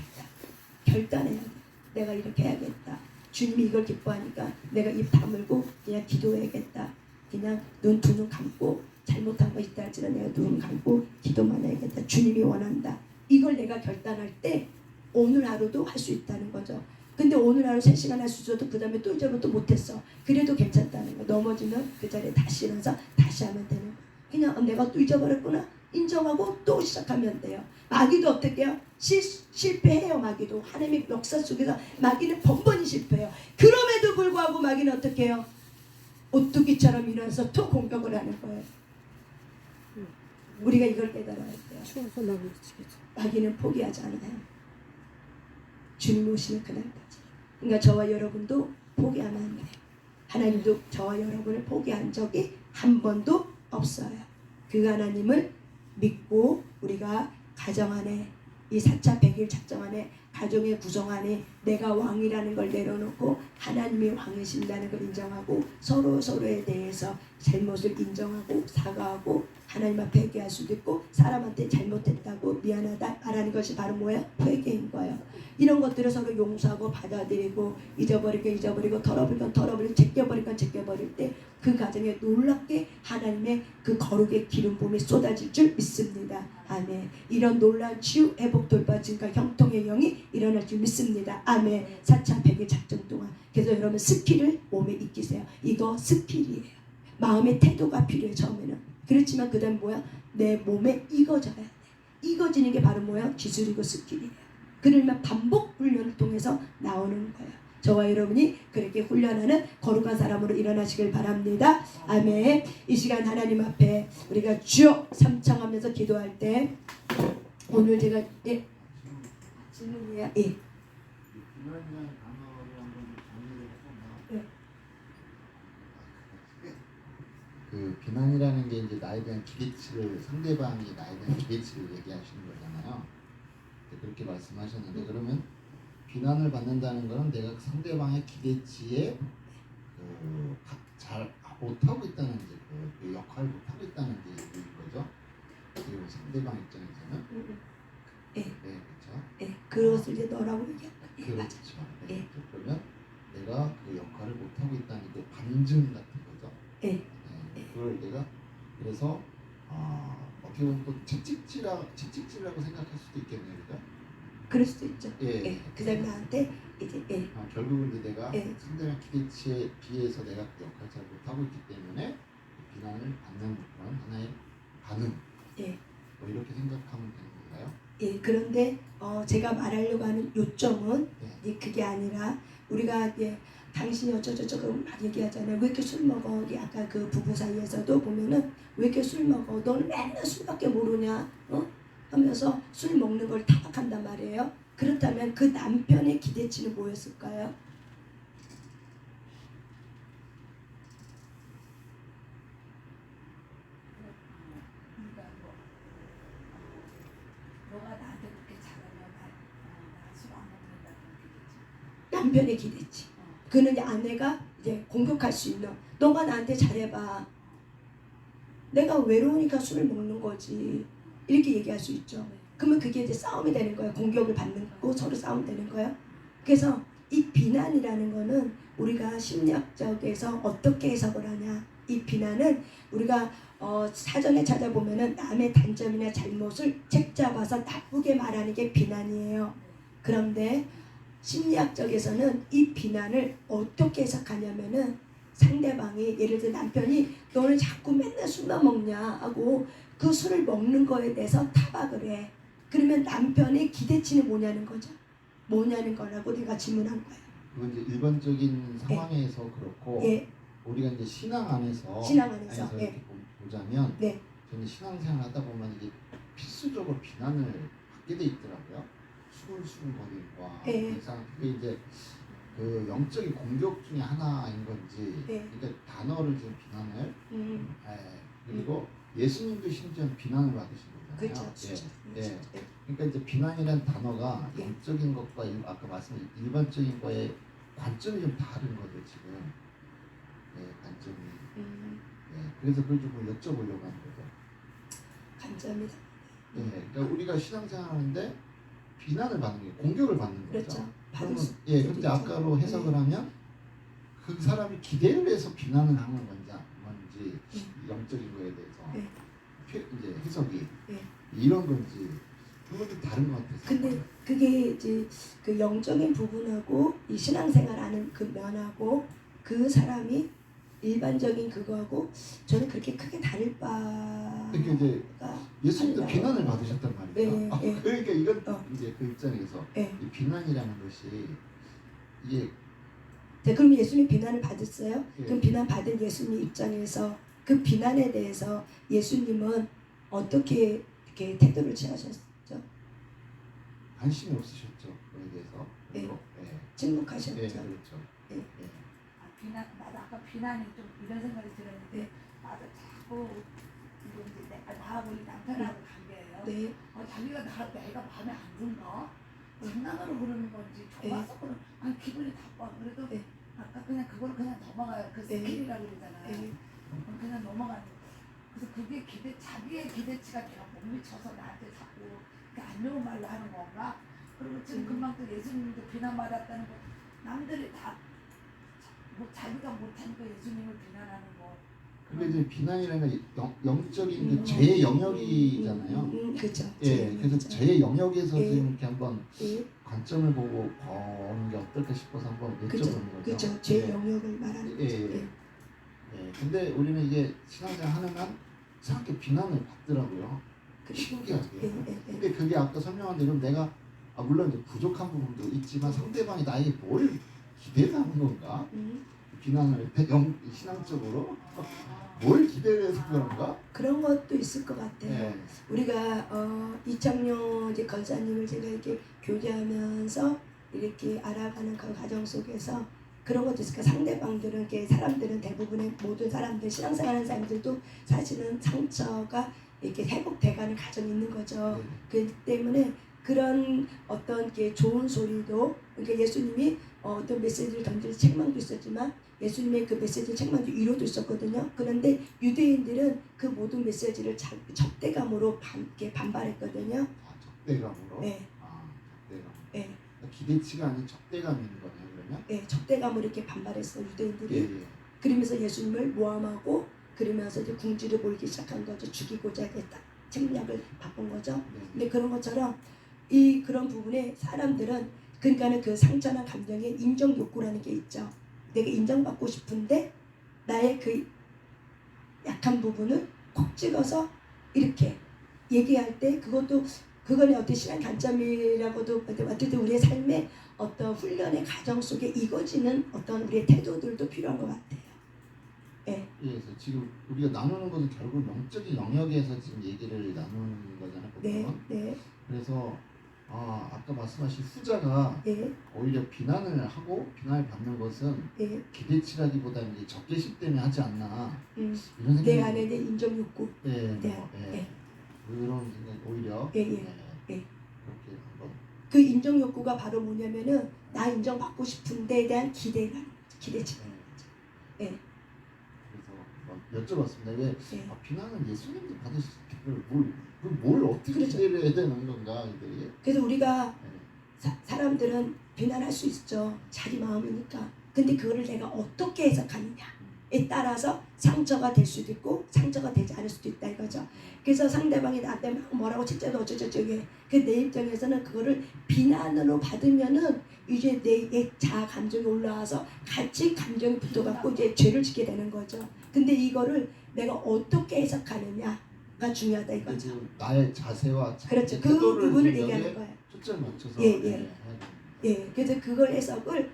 결단해야 돼요. 내가 이렇게 해야겠다. 주님이 이걸 기뻐하니까 내가 입 다물고 그냥 기도해야겠다. 그냥 두 눈 감고 잘못한 거 있다 할지라도 내가 눈 감고 기도만 해야겠다. 주님이 원한다. 이걸 내가 결단할 때 오늘 하루도 할 수 있다는 거죠. 근데 오늘 하루 3시간 할 수 있어도 그 다음에 또 잊어버려 못했어. 그래도 괜찮다는 거. 넘어지면 그 자리에 다시 일어나서 다시 하면 되는 거. 그냥 내가 또 잊어버렸구나. 인정하고 또 시작하면 돼요. 마귀도 어떻게 해요? 실패해요. 마귀도. 하나님의 역사 속에서 마귀는 번번이 실패해요. 그럼에도 불구하고 마귀는 어떻게 해요? 오뚜기처럼 일어나서 또 공격을 하는 거예요. 우리가 이걸 깨달아야 돼요. 마귀는 포기하지 않아요. 주님 오시는 그날까지. 그러니까 저와 여러분도 포기하면 안 돼요. 하나님도 저와 여러분을 포기한 적이 한 번도 없어요. 그 하나님을 믿고 우리가 가정 안에 이 4차 100일 작정 안에 가정의 구성 안에 내가 왕이라는 걸 내려놓고 하나님이 왕이신다는 걸 인정하고 서로에 대해서 잘못을 인정하고 사과하고 하나님 앞에 회개할 수도 있고 사람한테 잘못했다고 미안하다 말하는 것이 바로 뭐야? 회개인 거예요. 이런 것들을 서로 용서하고 받아들이고 잊어버리고 털어버릴 건 털어버리고 제껴버릴 건 제껴버릴 때 그 가정에 놀랍게 하나님의 그 거룩의 기름 부음이 쏟아질 줄 믿습니다. 아멘. 이런 놀라운 치유 회복 돌파 증가 형통의 영이 일어날 줄 믿습니다. 아멘. 4차 100일 작전 동안 그래서 여러분 스킬을 몸에 익히세요. 이거 스킬이에요. 마음의 태도가 필요해 처음에는. 그렇지만 그 다음 뭐야? 내 몸에 익어져야 돼. 익어지는 게 바로 뭐야? 기술이고 스킬이에요. 그러면 반복 훈련을 통해서 나오는 거예요. 저와 여러분이 그렇게 훈련하는 거룩한 사람으로 일어나시길 바랍니다. 아멘. 이 시간 하나님 앞에 우리가 주여 삼창하면서 기도할 때 오늘 제가 질문이에요. 예. 그 비난이라는 게 이제 나에 대한 기대치를 상대방이 나에 대한 기대치를 얘기하시는 거잖아요. 그렇게 말씀하셨는데 그러면 비난을 받는다는 것은 내가 상대방의 기대치에 잘 못하고 있다는 그 역할을 못하고 있다는 게 얘기인 거죠. 그리고 상대방 입장에서는 예. 네, 그렇죠. 예. 그것을 이제 너라고 얘기한 거예요. 그렇죠. 네. 예. 그러면 내가 그 역할을 못하고 있다는 그 반증 같은 거죠. 예. 네, 그걸 내가 그래서 어떻게 보면 또 채찍질이라고 생각할 수도 있겠네요, 그죠? 그럴 수도 있죠. 예. 예. 그 사람 나한테 이제 예. 결국은 이제 내가 예. 상대방 기대치에 비해서 내가 그 역할을 잘 못하고 있기 때문에 비난을 받는 그런 하나의 반응. 예. 뭐 이렇게 생각하면 되는 건가요? 예. 그런데 제가 말하려고 하는 요점은 네. 그게 아니라 우리가 이제 당신이 어쩌고저쩌고 막 얘기하잖아요. 왜 이렇게 술 먹어? 아까 그 부부 사이에서도 보면은 왜 이렇게 술 먹어? 너는 맨날 술밖에 모르냐? 하면서 술 먹는 걸 타박한단 말이에요. 그렇다면 그 남편의 기대치는 뭐였을까요? 너가 나한테 그렇게 잘하면 나술안 먹는다는 기대지. 남편의 기대치. 그는 이제 아내가 이제 공격할 수 있는 너가 나한테 잘해봐. 내가 외로우니까 술을 먹는 거지. 이렇게 얘기할 수 있죠. 그러면 그게 이제 싸움이 되는 거예요. 공격을 받는 거 서로 싸움 되는 거예요. 그래서 이 비난이라는 거는 우리가 심리학적에서 어떻게 해석을 하냐. 이 비난은 우리가 사전에 찾아보면은 남의 단점이나 잘못을 책잡아서 나쁘게 말하는 게 비난이에요. 그런데 심리학적에서는 이 비난을 어떻게 해석하냐면은 상대방이 예를 들어 남편이 너는 자꾸 맨날 술만 먹냐 하고 그 술을 먹는 거에 대해서 타박을 해. 그러면 남편의 기대치는 뭐냐는 거죠. 뭐냐는 거라고 내가 질문한 거예요. 그건 이제 일반적인 상황에서 그렇고 예. 우리가 이제 신앙 안에서 예. 이렇게 보자면 네. 저는 신앙생활 하다 보면 이게 필수적으로 비난을 받게 돼 있더라고요. 수근수근거리고 예. 그래서 그게 이제 그 영적인 공격 중에 하나인 건지 예. 그러니까 단어를 지금 비난을 그리고 음. 예수님도 심지어 비난을 받으신 거잖아요. 그렇죠. 예. 그러니까 이제 비난이라는 단어가 예. 영적인 것과 아까 말씀드린 일반적인 거의 관점이 좀 다른 거죠 지금. 관점이. 그래서 그걸 좀 여쭤보려고 하는 거죠. 관점이다. 그러니까 우리가 신앙생활하는데 비난을 받는 게 공격을 받는 거죠. 그렇죠. 받을 그러면 수 그런데 있죠. 아까로 해석을 하면 그 사람이 기대를 해서 비난을 하는 건지 영적인 거에 대해서 이제 해석이 이런 건지 그건 좀 다른 것 같아서. 근데 그게 이제 그 영적인 부분하고 이 신앙생활 하는 그 면하고 그 사람이 일반적인 그거하고 저는 그렇게 크게 다를 바가 그러니까 이제 예수님도 아니라고. 비난을 받으셨단 말이죠. 네. 그러니까 이건 이제 그 입장에서 네. 이 비난이라는 것이 이게 네, 그럼 예수님 비난을 받았어요? 예. 그럼 비난 받은 예수님 입장에서 그 비난에 대해서 예수님은 어떻게 이렇게 태도를 취하셨죠? 관심이 없으셨죠. 그에 대해서. 네. 그리고, 침묵하셨죠. 그렇죠. 네. 나도 아까 비난이 좀 이런 생각이 들었는데 나도 자꾸 이거 이제 나하고 이 남편하고 관계예요. 네. 자기가 내가 마음에 안 든다. 장난으로 그러는 건지 좋아서 그런 아니 기분이 나빠. 그래도 네. 아까 그냥 그걸 그냥 넘어가요. 그 네. 스킬이라고 그러잖아요. 네. 그냥 넘어가는 거. 그래서 그게 자기의 기대치가 내가 못 미쳐서 나한테 자꾸 안 좋은 말로 하는 건가? 그리고 지금 금방 또 예수님도 비난받았다는 거 남들이 다 뭐 자기가 못하니까 예수님을 비난하는 거. 근데 이제 비난이라는 게 영적인 그 죄의 영역이잖아요. 그렇죠. 예, 그래서 죄의 영역에서 예. 지금 이렇게 한번 예. 관점을 보고 보는 게 어떨까 싶어서 한번 여쭤보는 그렇죠. 거죠. 그렇죠. 제 예. 영역을 말하는 예, 거죠. 예. 예. 예, 근데 우리는 이게 신앙생활 하는 한 이상하게 비난을 받더라고요. 신기하게. 예, 예, 예. 근데 그게 아까 설명한 대로 내가 물론 이제 부족한 부분도 있지만 상대방이 나에게 뭘 기대를 하는 건가? 비난을 신앙적으로 뭘 기대를 해서 그런가? 그런 것도 있을 것 같아요. 예. 우리가 이창용 이제 권사님을 제가 이렇게 교제하면서 이렇게 알아가는 그 과정 속에서 그런 것도 있을까. 상대방들은 이렇게 사람들은 대부분의 모든 사람들 신앙생활하는 사람들도 사실은 상처가 이렇게 회복돼가는 과정이 있는 거죠. 그렇기 때문에 그런 어떤 게 좋은 소리도 그러니까 예수님이 어떤 메시지를 던질 책망도 있었지만 예수님의 그 메시지 책망도 위로도 있었거든요. 그런데 유대인들은 그 모든 메시지를 적대감으로 이렇게 반발했거든요. 적대감으로? 네. 적대감. 네. 기대치가 아닌 적대감이 있는 거네요, 그러면? 네, 적대감으로 이렇게 반발했어 유대인들이. 예, 예. 그러면서 예수님을 모함하고 그러면서 이제 궁지를 몰기 시작한 거죠. 죽이고자 했다. 책략을 바꾼 거죠. 네. 근데 그런 것처럼 그런 부분에 사람들은 그러니까는 그 상처나 감정에 인정 욕구라는 게 있죠. 내가 인정받고 싶은데 나의 그 약한 부분을 콕 찍어서 이렇게 얘기할 때 그거는 어떤 신앙 관점이라고도 어쨌든 우리의 삶의 어떤 훈련의 과정 속에 익어지는 어떤 우리의 태도들도 필요한 것 같아요. 예. 그래서 지금 우리가 나누는 것은 결국 영적인 영역에서 지금 얘기를 나누는 거잖아요, 보통은. 네. 네. 그래서 아까 말씀하신 후자가 예. 오히려 비난을 하고 비난을 받는 것은 예. 기대치라기보다는 이제 적개심 때문에 하지 않나 이런 생각이 내 안에 있는 인정 욕구. 네, 네. 예. 그런 생각 오히려 예, 예. 그렇게 한번 그 인정 욕구가 바로 뭐냐면은 나 인정받고 싶은데에 대한 기대가 기대치가 있는 거죠. 예. 그래서 여쭤봤습니다. 왜 예. 비난은 예수님도 받으실 때 뭘 어떻게 그렇죠. 기대를 해야 되는 건가 이들이? 그래서 우리가 예. 사람들은 비난할 수 있죠. 자기 마음이니까. 근데 그거를 내가 어떻게 해석하느냐에 따라서 상처가 될 수도 있고 상처가 되지 않을 수도 있다 이거죠. 그래서 상대방이 나한테 막 뭐라고 진짜도 어쩌저쩌게 내 입장에서는 그거를 비난으로 받으면은 이제 내 자아 감정이 올라와서 같이 감정이 붙어갖고 이제 죄를 짓게 되는 거죠. 근데 이거를 내가 어떻게 해석하느냐가 중요하다 이거죠. 그 나의 자세와 그렇죠. 그 태도를 부분을 분명히 얘기하는 거예요. 초점을 맞춰서 예, 예. 해야 됩니다. 예, 그래서 그걸 해석을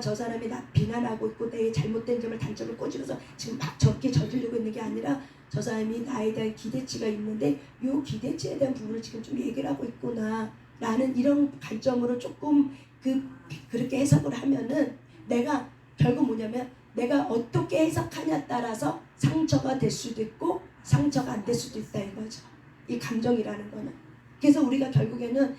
저 사람이 나 비난하고 있고 내 잘못된 점을 단점을 꼬집어서 지금 막 저렇게 저지르고 있는 게 아니라 저 사람이 나에 대한 기대치가 있는데 요 기대치에 대한 부분을 지금 좀 얘기를 하고 있구나 라는 이런 관점으로 조금 그렇게 해석을 하면은 내가 결국 뭐냐면 내가 어떻게 해석하냐에 따라서 상처가 될 수도 있고 상처가 안 될 수도 있다 이거죠. 이 감정이라는 거는. 그래서 우리가 결국에는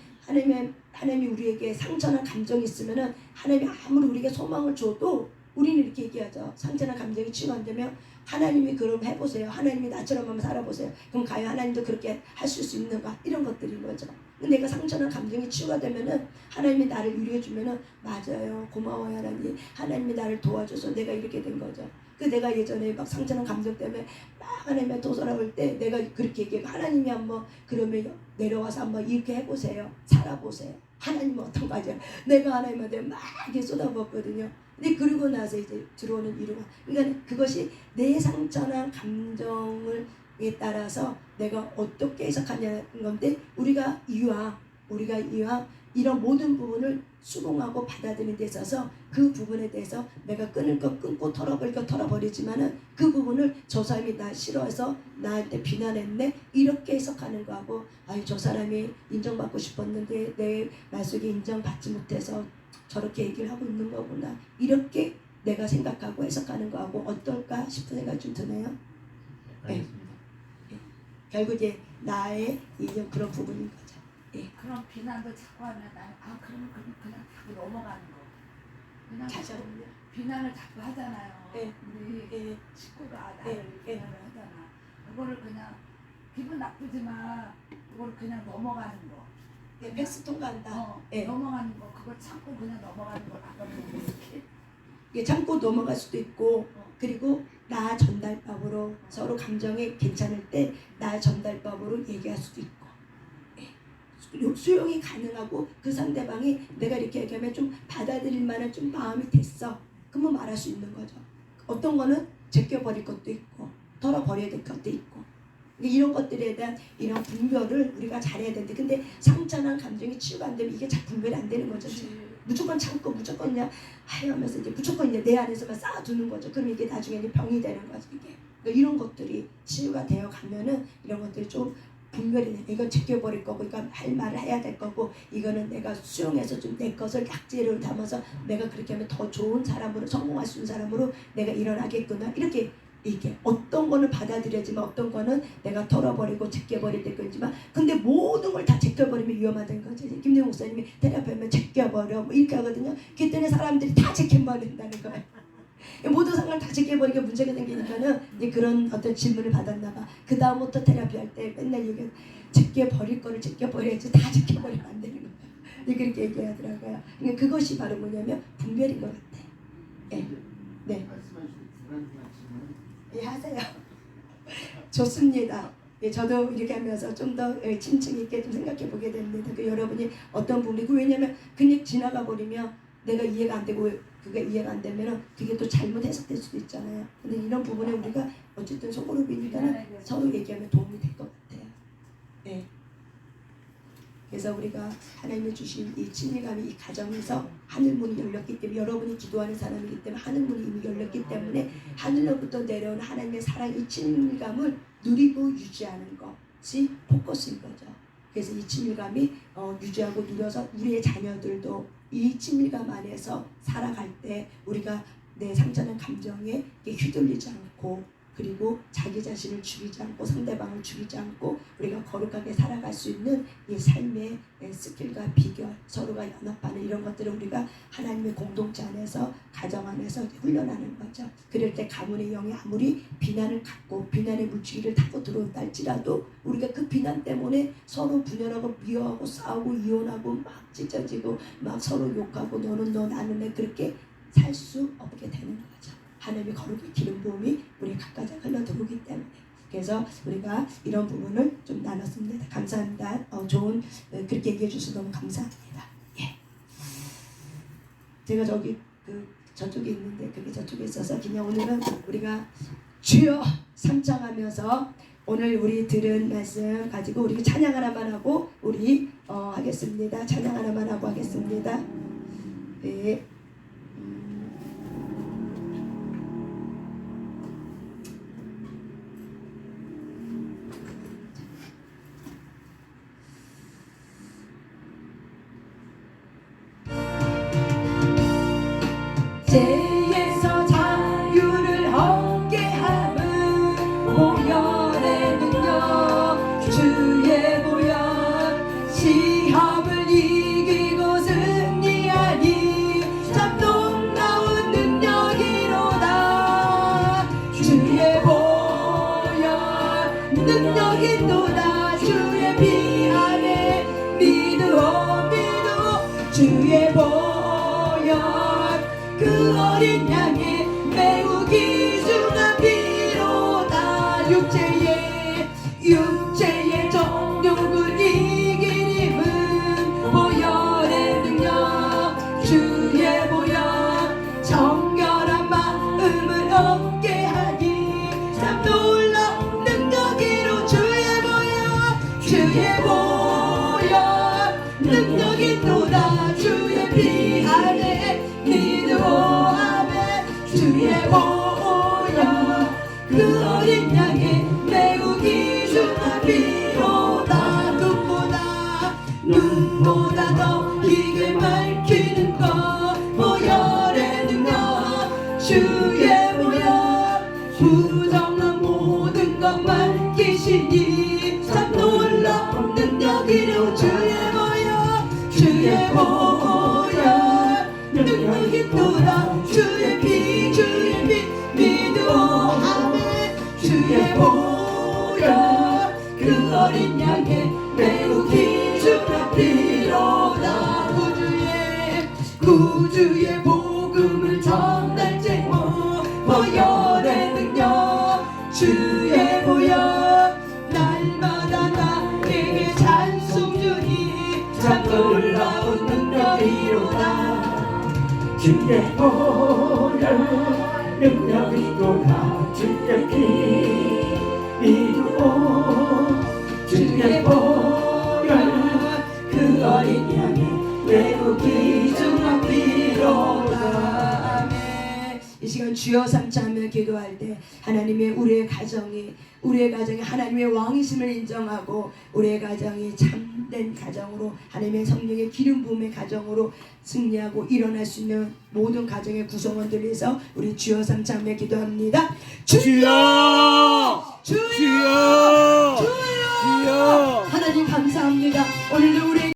하나님이 우리에게 상처나 감정이 있으면은 하나님이 아무리 우리에게 소망을 줘도 우리는 이렇게 얘기하죠. 상처나 감정이 치유 안 되면 하나님이 그럼 해보세요. 하나님이 나처럼 한번 살아보세요. 그럼 과연 하나님도 그렇게 하실 수 있는가? 이런 것들인 거죠. 근데 내가 상처나 감정이 치유가 되면은 하나님이 나를 위로해 주면은 맞아요. 고마워요 하나님. 하나님이 나를 도와줘서 내가 이렇게 된 거죠. 내가 예전에 막 상처나 감정 때문에 막 하나님한테 도살아올 때 내가 그렇게 얘기해. 하나님이 한번 그러면 내려와서 한번 이렇게 해보세요. 살아보세요. 하나님은 어떤 거죠? 내가 하나님한테 막 이렇게 쏟아부었거든요. 근데 그러고 나서 이제 들어오는 위로가. 그러니까 그것이 내 상처나 감정을 따라서 내가 어떻게 해석하냐는 건데 우리가 이왕 이런 모든 부분을 수긍하고 받아들이는 데 있어서 그 부분에 대해서 내가 끊을 거 끊고 털어버릴 거 털어버리지만은 그 부분을 저 사람이 나 싫어해서 나한테 비난했네 이렇게 해석하는 거하고 저 사람이 인정받고 싶었는데 내 말 속에 인정받지 못해서 저렇게 얘기를 하고 있는 거구나 이렇게 내가 생각하고 해석하는 거하고 어떨까 싶은 생각이 좀 드네요. 알겠습니다. 결국 이제 나의 그런 부분인 거죠. 예. 그런 비난도 자꾸 하면 나는 그러면 그냥 자꾸 넘어가는 거. 그냥 자전요. 비난을 자꾸 하잖아요. 예. 우리 예. 식구가 나를 예. 비난을 하잖아. 그거를 그냥 기분 나쁘지만 그걸 그냥 넘어가는 거. 예, 패스 통과한다. 예. 넘어가는 거. 그걸 참고 그냥 넘어가는 걸 아까 뭐 스킬. 이게 참고 넘어갈 수도 있고 그리고 나 전달법으로 서로 감정이 괜찮을 때 나 전달법으로 얘기할 수도 있고 수용이 가능하고 그 상대방이 내가 이렇게 얘기하면 좀 받아들일 만한 좀 마음이 됐어. 그러면 말할 수 있는 거죠. 어떤 거는 제껴버릴 것도 있고 털어버려야 될 것도 있고 이런 것들에 대한 이런 분별을 우리가 잘해야 되는데 근데 상처난 감정이 치유가 안 되면 이게 잘 분별이 안 되는 거죠. 무조건 참고 무조건 그냥 하면서 이제 무조건 이제 내 안에서만 쌓아두는 거죠. 그럼 이게 나중에 이제 병이 되는 거죠. 이게 그러니까 이런 것들이 치유가 되어 가면은 이런 것들이 좀 분별이 돼. 이건 제껴버릴 거고, 이건 할 말을 해야 될 거고, 이거는 내가 수용해서 좀 내 것을 약재를 담아서 내가 그렇게 하면 더 좋은 사람으로 성공할 수 있는 사람으로 내가 일어나겠구나. 이렇게 이게 어떤 거는 받아들여지만 어떤 거는 내가 털어버리고 제껴버릴 때 거지만 근데 모든 걸 다 제껴버리면 위험하다는 거죠. 김대웅 목사님이 테라피하면 제껴버려 뭐 이렇게 하거든요. 그때는 사람들이 다 제껴버린다는 거예요. 모든 상황을 다 제껴버리게 문제가 생기니까는 이제 그런 어떤 질문을 받았나 봐. 그 다음부터 테라피 할 때 맨날 얘기 제껴버릴 거를 제껴버려야지 다 제껴버리면 안 되는 거예요. 그렇게 얘기하더라고요. 그러니까 그것이 바로 뭐냐면 분별인 것 같아. 예. 네. 예, 하세요. 좋습니다. 예, 저도 이렇게 하면서 좀 더 침층 있게 좀 생각해 보게 됩니다. 그 여러분이 어떤 부분이고 왜냐면 그냥 지나가 버리면 내가 이해가 안 되고 그게 이해가 안 되면은 그게 또 잘못 해석될 수도 있잖아요. 근데 이런 부분에 우리가 어쨌든 소그룹이니까는 서로 얘기하면 도움이 될 것 같아요. 네. 그래서 우리가 하나님이 주신 이 친밀감이 이 가정에서 하늘 문이 열렸기 때문에 여러분이 기도하는 사람이기 때문에 하늘 문이 이미 열렸기 때문에 하늘로부터 내려온 하나님의 사랑 이 친밀감을 누리고 유지하는 것이 포커스인 거죠. 그래서 이 친밀감이 유지하고 누려서 우리의 자녀들도 이 친밀감 안에서 살아갈 때 우리가 내 상처난 감정에 휘둘리지 않고 그리고 자기 자신을 죽이지 않고 상대방을 죽이지 않고 우리가 거룩하게 살아갈 수 있는 이 삶의 스킬과 비결 서로가 연합하는 이런 것들을 우리가 하나님의 공동체 안에서 가정 안에서 훈련하는 거죠. 그럴 때 가문의 영이 아무리 비난을 갖고 비난의 물질을 타고 들어온다 할지라도 우리가 그 비난 때문에 서로 분열하고 미워하고 싸우고 이혼하고 막 찢어지고 막 서로 욕하고 너는 너 나는 내 그렇게 살 수 없게 되는 거죠. 하나님의 거룩의 기름 부음이 우리 각가지 흘러 들어오기 때문에 그래서 우리가 이런 부분을 좀 나눴습니다. 감사합니다. 좋은 그렇게 얘기해 주셔서 너무 감사합니다. 예. 제가 저쪽에 있는데 그게 저쪽에 있어서 그냥 오늘은 우리가 주여 삼창하면서 오늘 우리 들은 말씀 가지고 우리 찬양 하나만 하고 우리 하겠습니다. 찬양 하나만 하고 하겠습니다. 네. 죄에서 자유를 얻게 함은 보혈의 능력 주의 보혈 시험을 이기고 승리하니 참 놀라운 능력이로다 주의 보혈 능력이로다 주의 피 안에 믿으오 주의 보혈 그 어린 양의 매우 귀중한 피로다 육체의 정욕을 이긴 힘은 보혈의 능력 주의 보혈 정결한 마음을 얻게 하니 참 놀라운 능력이로 주의 보혈 능력이로다 주의 피 안에 주의 보혈 그 어린 양의 매우 귀중한 피로다 눈보다 더 희게 밝히는 것 보혈의 능력 주의 보혈 부정한 모든 것 밝히시니 참 놀라운 능력이로 주의 보혈 주의 보혈 능력 있도다 주의 피 믿으오 아멘 주의 보혈 그 어린 양의 매우 귀중한 피로다 구주의 복음을 전달제 보혈의 능력 주의 보혈 날마다 나에게 찬송 주니 참 놀라운 능력이로다 주의 보혈 능력이 도다 주의 피 믿으오 주의 보혈 그 어린 양의 매우 귀중한 피로다 아멘. 이 시간 주여 삼자하며 기도할 때 하나님의 우리의 가정이 하나님의 왕이심을 인정하고 우리의 가정이 참된 가정으로 하나님의 성령의 기름 부음의 가정으로 승리하고 일어날 수 있는 모든 가정의 구성원들 위해서 우리 주여 삼자하며 기도합니다. 주여! 주여! 주여! 주여! 주여! 하나님 감사합니다. 오늘도 우리